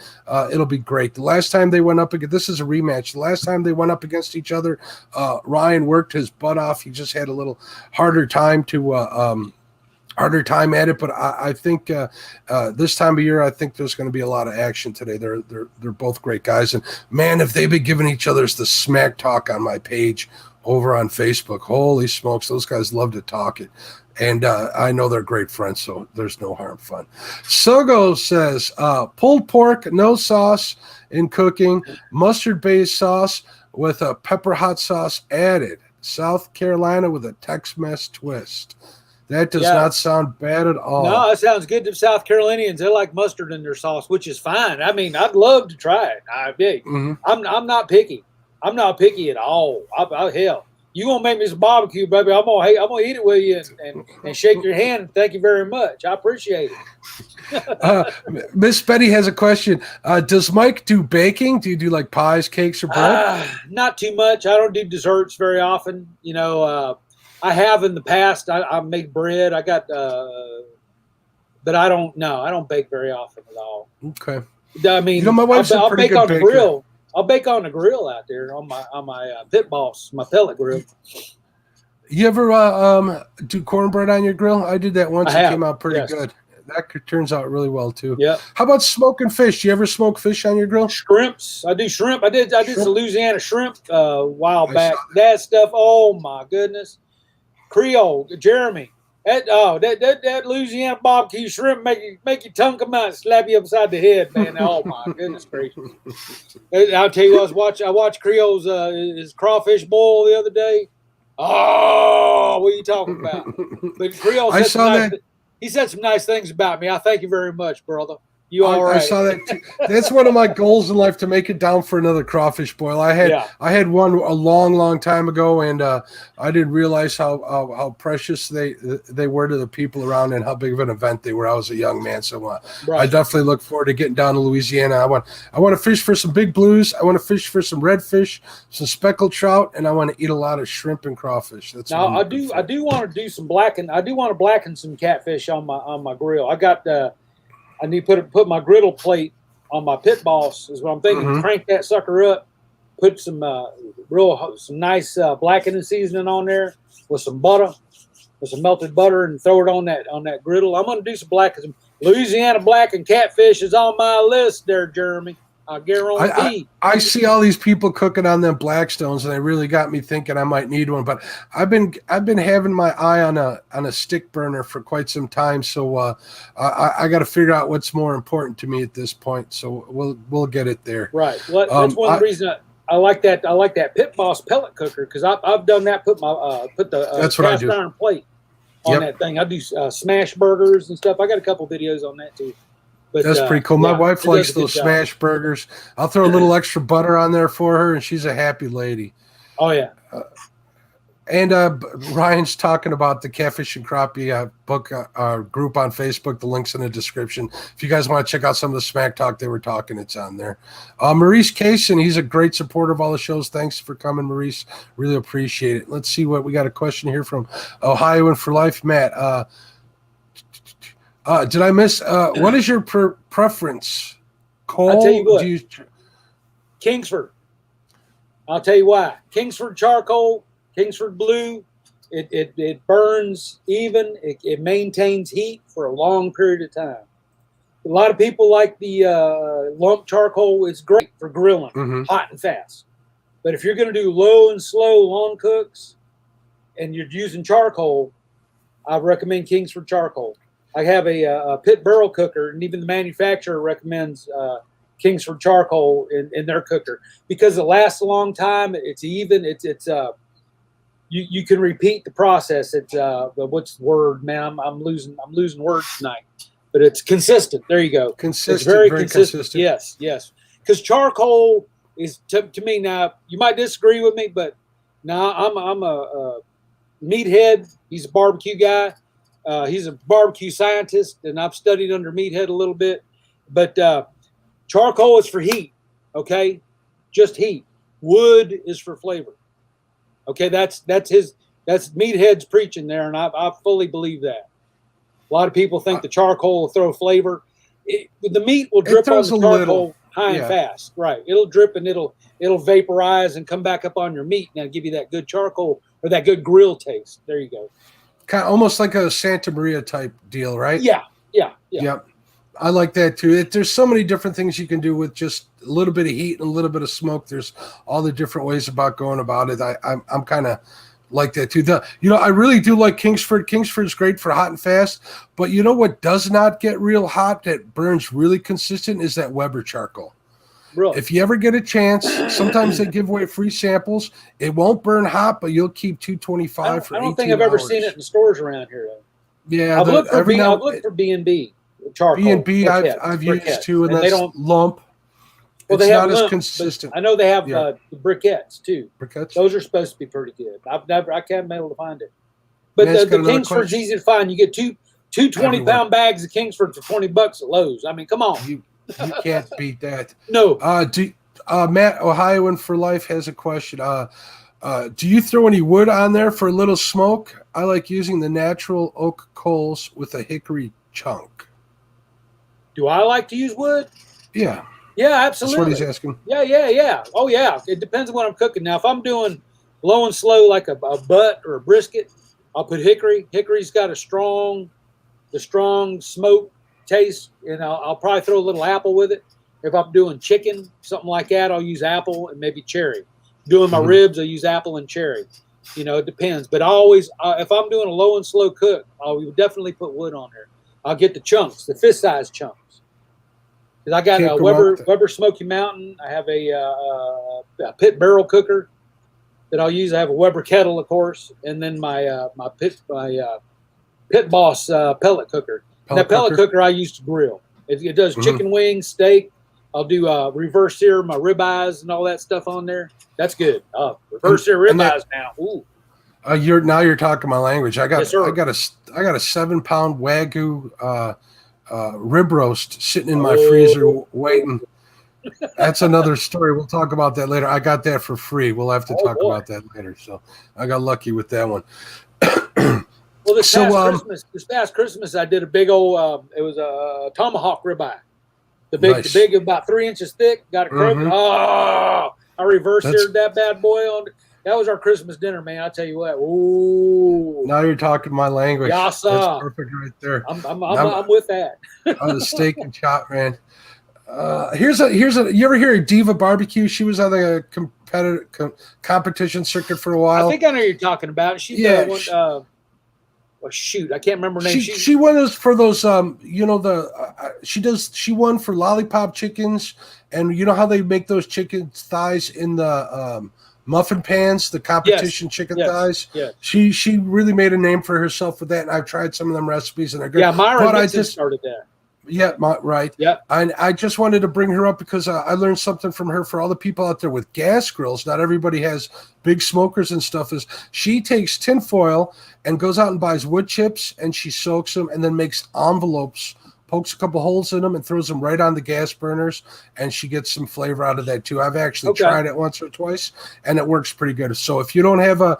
it'll be great. The last time they went up against, this is a rematch. The last time they went up against each other, Ryan worked his butt off. He just had a little harder time at it. But I think this time of year, I think there's going to be a lot of action today. They're both great guys, and man, if they've been giving each other the smack talk on my page over on Facebook, holy smokes, those guys love to talk it. And I know they're great friends, so there's no harm fun. Sogo says, pulled pork, no sauce in cooking, mustard-based sauce with a pepper hot sauce added. South Carolina with a Tex-Mex twist. That does not sound bad at all. No, it sounds good to South Carolinians. They like mustard in their sauce, which is fine. I mean, I'd love to try it. I'm not picky. I'm not picky at all. Hell, you gonna make me some barbecue, baby? I'm gonna eat it with you and shake your hand. And thank you very much. I appreciate it. Miss Betty has a question. Does Mike do baking? Do you do like pies, cakes, or bread? Not too much. I don't do desserts very often. You know, I have in the past. I made bread. I got, but I don't. No, I don't bake very often at all. Okay. I mean, my wife's I'll a pretty bake good on baker. the grill. I'll bake on the grill out there on my pit boss, my pellet grill. You ever do cornbread on your grill? I did that once. It came out pretty good. That turns out really well too. Yeah. How about smoking fish? Do you ever smoke fish on your grill? Shrimps. I do shrimp. I did some Louisiana shrimp a while back. That stuff. Oh my goodness. Creole, Jeremy. That Louisiana barbecue shrimp make your tongue come out and slap you upside the head, man. Oh my goodness gracious! I'll tell you what, I watched Creole's his crawfish boil the other day. Oh, what are you talking about? But Creole said he said some nice things about me. I thank you very much, brother. You all right? I saw that too. That's one of my goals in life, to make it down for another crawfish boil. I had one a long time ago, and I didn't realize how precious they were to the people around and how big of an event they were. I was a young man, so I definitely look forward to getting down to Louisiana. I want to fish for some big blues. I want to fish for some redfish, some speckled trout, and I want to eat a lot of shrimp and crawfish. That's now I do want to do some blacken. I do want to blacken some catfish on my grill. I got. I need to put my griddle plate on my pit boss is what I'm thinking. Crank that sucker up, put some nice blackening seasoning on there with some butter, with some melted butter, and throw it on that griddle. I'm going to do some blackened. Louisiana blackened catfish is on my list there, Jeremy. I guarantee. I see all these people cooking on them Blackstones, and they really got me thinking I might need one. But I've been having my eye on a stick burner for quite some time, so I got to figure out what's more important to me at this point. So we'll get it there. Right. Well, that's one of the reasons I like that. I like that Pit Boss pellet cooker because I've done that. Put the cast iron plate on that thing. I do smash burgers and stuff. I got a couple videos on that too. But, that's pretty cool. My wife likes those smash burgers. I'll throw a little extra butter on there for her, and she's a happy lady. Oh, yeah. And Ryan's talking about the Catfish and Crappie book group on Facebook. The link's in the description. If you guys want to check out some of the smack talk they were talking, it's on there. Maurice Kaysen, he's a great supporter of all the shows. Thanks for coming, Maurice. Really appreciate it. Let's see what we got. A question here from Ohio and for Life, Matt. Did I miss? What is your preference? Coal? I'll tell you what. Kingsford. I'll tell you why. Kingsford charcoal, Kingsford blue. It burns even. It maintains heat for a long period of time. A lot of people like the lump charcoal. It's great for grilling, hot and fast. But if you're going to do low and slow long cooks, and you're using charcoal, I recommend Kingsford charcoal. I have a pit barrel cooker, and even the manufacturer recommends Kingsford charcoal in their cooker because it lasts a long time. It's even. You can repeat the process. It's what's the word, man? I'm losing words tonight, but it's consistent. There you go. Consistent. It's very consistent. Yes. Because charcoal is to me now. You might disagree with me, but now I'm a meathead. He's a barbecue guy. He's a barbecue scientist, and I've studied under Meathead a little bit. But charcoal is for heat, okay? Just heat. Wood is for flavor. Okay, that's Meathead's preaching there, and I fully believe that. A lot of people think the charcoal will throw flavor. The meat will drip on the charcoal high and fast. Right. It'll drip and it'll vaporize and come back up on your meat, and it'll give you that good charcoal or that good grill taste. There you go. Kind of almost like a Santa Maria type deal, right? Yeah. Yep. I like that too. There's so many different things you can do with just a little bit of heat and a little bit of smoke. There's all the different ways about going about it. I'm kind of like that too. I really do like Kingsford. Kingsford's great for hot and fast, but you know what does not get real hot that burns really consistent is that Weber charcoal. Really? If you ever get a chance, sometimes they give away free samples. It won't burn hot, but you'll keep 225 for 18 hours. I don't think I've ever seen it in stores around here, though. Yeah, I've looked for B&B charcoal. B&B I've used too, and they that's don't lump. Well, It's they have not as lumps, consistent. I know they have Yeah. the briquettes too. Briquettes? Those are supposed to be pretty good. I haven't been able to find it. But Man's got the another Kingsford's question. easy to find. You get two 20-pound bags of Kingsford for $20 at Lowe's. I mean, come on. You can't beat that. No. Matt, Ohioan for Life has a question. Do you throw any wood on there for a little smoke? I like using the natural oak coals with a hickory chunk. Do I like to use wood? Yeah. Yeah, absolutely. That's what he's asking. Yeah. Oh, yeah. It depends on what I'm cooking. Now, if I'm doing low and slow like a butt or a brisket, I'll put hickory. Hickory's got the strong smoke taste, and I'll probably throw a little apple with it. If I'm doing chicken, something like that, I'll use apple and maybe cherry. Doing my ribs, I'll use apple and cherry. It depends. But I always, if I'm doing a low and slow cook, I'll definitely put wood on there. I'll get the chunks, the fist-sized chunks. Because I got a Weber Smoky Mountain. I have a pit barrel cooker that I'll use. I have a Weber kettle, of course, and then my Pit Boss pellet cooker. That pellet cooker I use to grill. It does chicken wings, steak. I'll do reverse sear my ribeyes and all that stuff on there. That's good. Reverse sear ribeyes now. Ooh. You're talking my language. I got a 7-pound Wagyu rib roast sitting in my freezer waiting. That's another story. We'll talk about that later. I got that for free. We'll have to talk about that later. So I got lucky with that one. Well, this past Christmas, I did a big old. It was a tomahawk ribeye. The big, about 3 inches thick. Got it croaked. Oh, I reverse seared that bad boy on. That was our Christmas dinner, man. I tell you what. Ooh. Now you're talking my language. Yassa. That's perfect right there. I'm with that. On the steak and chop, man. Here's a. You ever hear of Diva Barbecue? She was on the competition circuit for a while. I think I know who you're talking about. She's the one. Shoot, I can't remember her name. She won those for those. She won for lollipop chickens, and you know how they make those chicken thighs in the muffin pans, the competition chicken thighs. Yeah. She really made a name for herself with that, and I've tried some of them recipes, and they're good. Yeah, Myra just started that. Yeah, right. Yeah. I just wanted to bring her up because I learned something from her for all the people out there with gas grills. Not everybody has big smokers and stuff. Is she takes tinfoil and goes out and buys wood chips and she soaks them and then makes envelopes, pokes a couple holes in them and throws them right on the gas burners, and she gets some flavor out of that too. I've actually tried it once or twice, and it works pretty good. So if you don't have a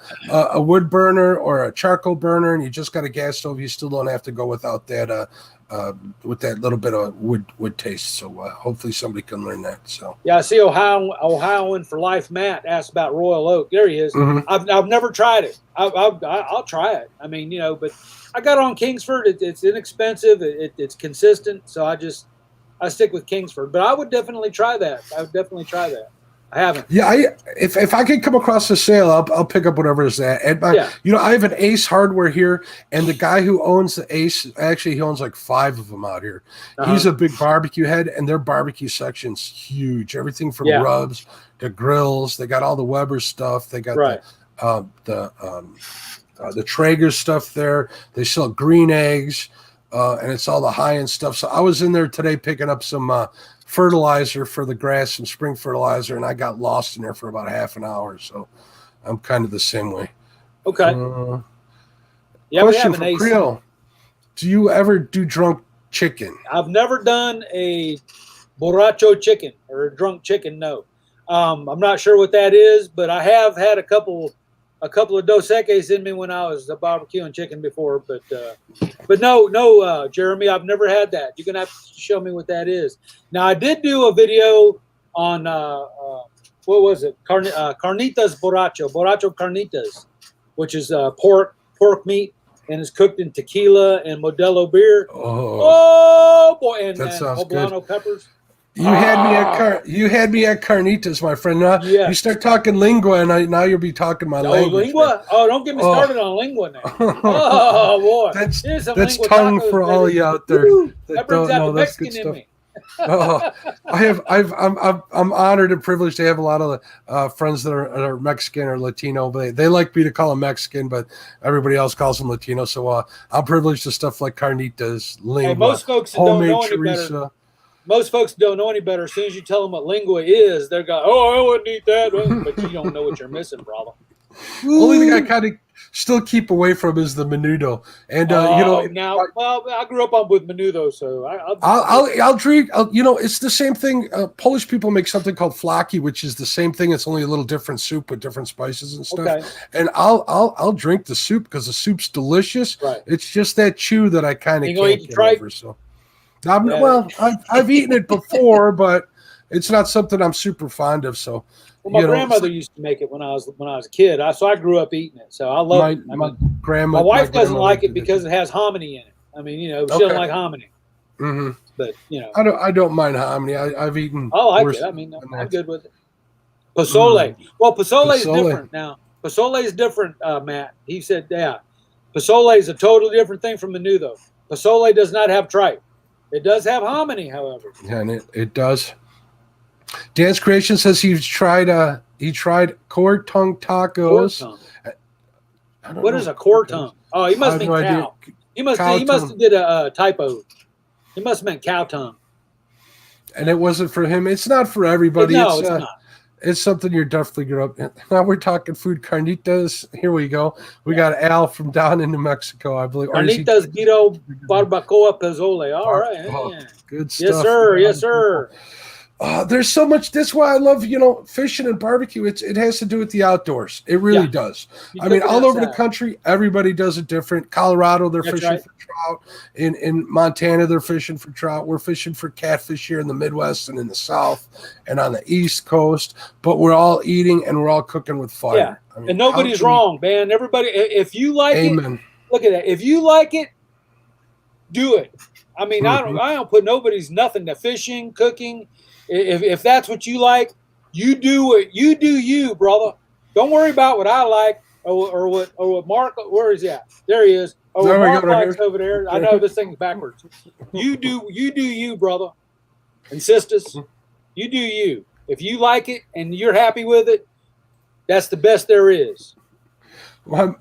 wood burner or a charcoal burner and you just got a gas stove, you still don't have to go without that. With that little bit of wood taste. So hopefully somebody can learn that. So yeah, I see Ohioan for Life Matt asked about Royal Oak. There he is. I've never tried it. I'll try it. I mean, but I got on Kingsford. It's inexpensive. It's consistent. So I stick with Kingsford. But I would definitely try that. I haven't. Yeah, if I could come across a sale, I'll pick up whatever is that. And I have an Ace Hardware here, and the guy who owns the Ace, actually he owns like 5 of them out here. He's a big barbecue head, and their barbecue section's huge. Everything from rubs to grills. They got all the Weber stuff. They got the Traeger stuff there. They sell green eggs, and it's all the high end stuff. So I was in there today picking up some fertilizer for the grass, some spring fertilizer, and I got lost in there for about half an hour. So I'm kind of the same way. Okay. Question for Creel. Do you ever do drunk chicken? I've never done a borracho chicken or a drunk chicken. No. I'm not sure what that is, but I have had a couple of Dos Equis in me when I was barbecuing chicken before, but no, Jeremy, I've never had that. You're gonna have to show me what that is. Now, I did do a video on what was it? Carnitas borracho carnitas, which is pork meat, and is cooked in tequila and Modelo beer. Oh boy, and poblano peppers. You had me at carnitas, my friend. You start talking lingua, and now you'll be talking my language. Lingua? Man. Oh, don't get me started on lingua now. Oh boy, that's tongue for all of you out there that don't know. That's good stuff. Oh, I'm honored and privileged to have a lot of friends that are Mexican or Latino. But they like me to call them Mexican, but everybody else calls them Latino. So I'm privileged to stuff like carnitas, lingua, Hey, most folks that don't know any better. Most folks don't know any better. As soon as you tell them what lingua is, they're going, "Oh, I wouldn't eat that." But you don't know what you're missing, brother. Only thing I kind of still keep away from is the menudo. And I grew up with menudo, so I'll drink. It's the same thing. Polish people make something called flaki, which is the same thing. It's only a little different soup with different spices and stuff. Okay. And I'll drink the soup because the soup's delicious. Right. It's just that chew that I kind of can't get over. So, I've eaten it before, but it's not something I'm super fond of. So. Well, my grandmother used to make it when I was a kid. So I grew up eating it. So I love it. My wife doesn't like it because it has hominy in it. I mean, she doesn't like hominy. Mm-hmm. But I don't mind hominy. I've eaten. I like it. I mean, I'm good with it. Pozole. Well, pozole is different now. Pozole is different, Matt. He said, yeah, pozole is a totally different thing from menudo. Pozole does not have tripe. It does have hominy, however. Yeah, and it does. Dan's Creation says he tried cord tongue tacos. What is a cord tongue? Oh, he must mean cow. He must have did a typo. He must have meant cow tongue. And it wasn't for him. It's not for everybody. No, it's not. It's something you're definitely grew up in. Now we're talking food. Carnitas. Here we go. We got Al from down in New Mexico, I believe. Carnitas, guido, barbacoa, pozole. All right. Oh, good stuff. Yes, sir. Yes, sir. There's so much. That's why I love, fishing and barbecue. It has to do with the outdoors. It really does. I mean, all over the country, everybody does it different. Colorado, they're fishing for trout. In Montana, they're fishing for trout. We're fishing for catfish here in the Midwest and in the South and on the East Coast. But we're all eating and we're all cooking with fire. Yeah, I mean, and nobody's wrong, man. Everybody, if you like it, look at that. If you like it, do it. I mean, I don't put nothing to fishing, cooking. If that's what you like, you do it. You do you, brother. Don't worry about what I like or what Mark. Where is he at? There he is. Or what Mark likes over there. I know this thing's backwards. You do you, brother and sisters. You do you. If you like it and you're happy with it, that's the best there is. Well,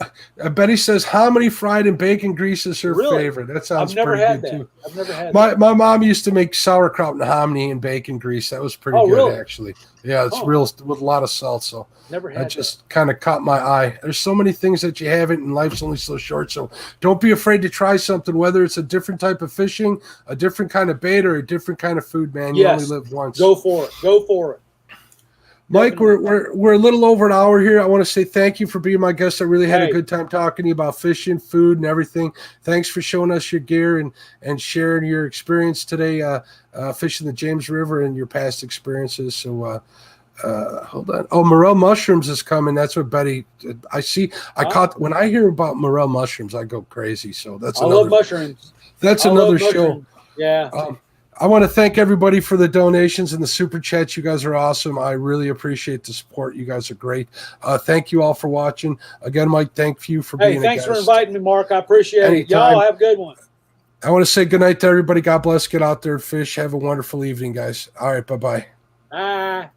Betty says hominy fried in bacon grease is her favorite. That sounds pretty good too. I've never had that. My mom used to make sauerkraut and hominy in bacon grease. That was pretty good, actually. Yeah, it's real with a lot of salt. So that just kind of caught my eye. There's so many things that you haven't, and life's only so short. So don't be afraid to try something, whether it's a different type of fishing, a different kind of bait, or a different kind of food, man. You only live once. Go for it. Go for it. Mike, we're a little over an hour here. I want to say thank you for being my guest. I really had a good time talking to you about fishing, food, and everything. Thanks for showing us your gear and sharing your experience today fishing the James River and your past experiences. So hold on. Oh, morel mushrooms is coming. That's what Betty. I see. Caught when I hear about morel mushrooms, I go crazy. So I love mushrooms. That's another show. Yeah. I want to thank everybody for the donations and the super chats. You guys are awesome. I really appreciate the support. You guys are great. Thank you all for watching. Again, Mike, thank you for being a guest. Thanks for inviting me, Mark. I appreciate it. Y'all have a good one. I want to say good night to everybody. God bless. Get out there and fish. Have a wonderful evening, guys. All right. Bye-bye. Bye.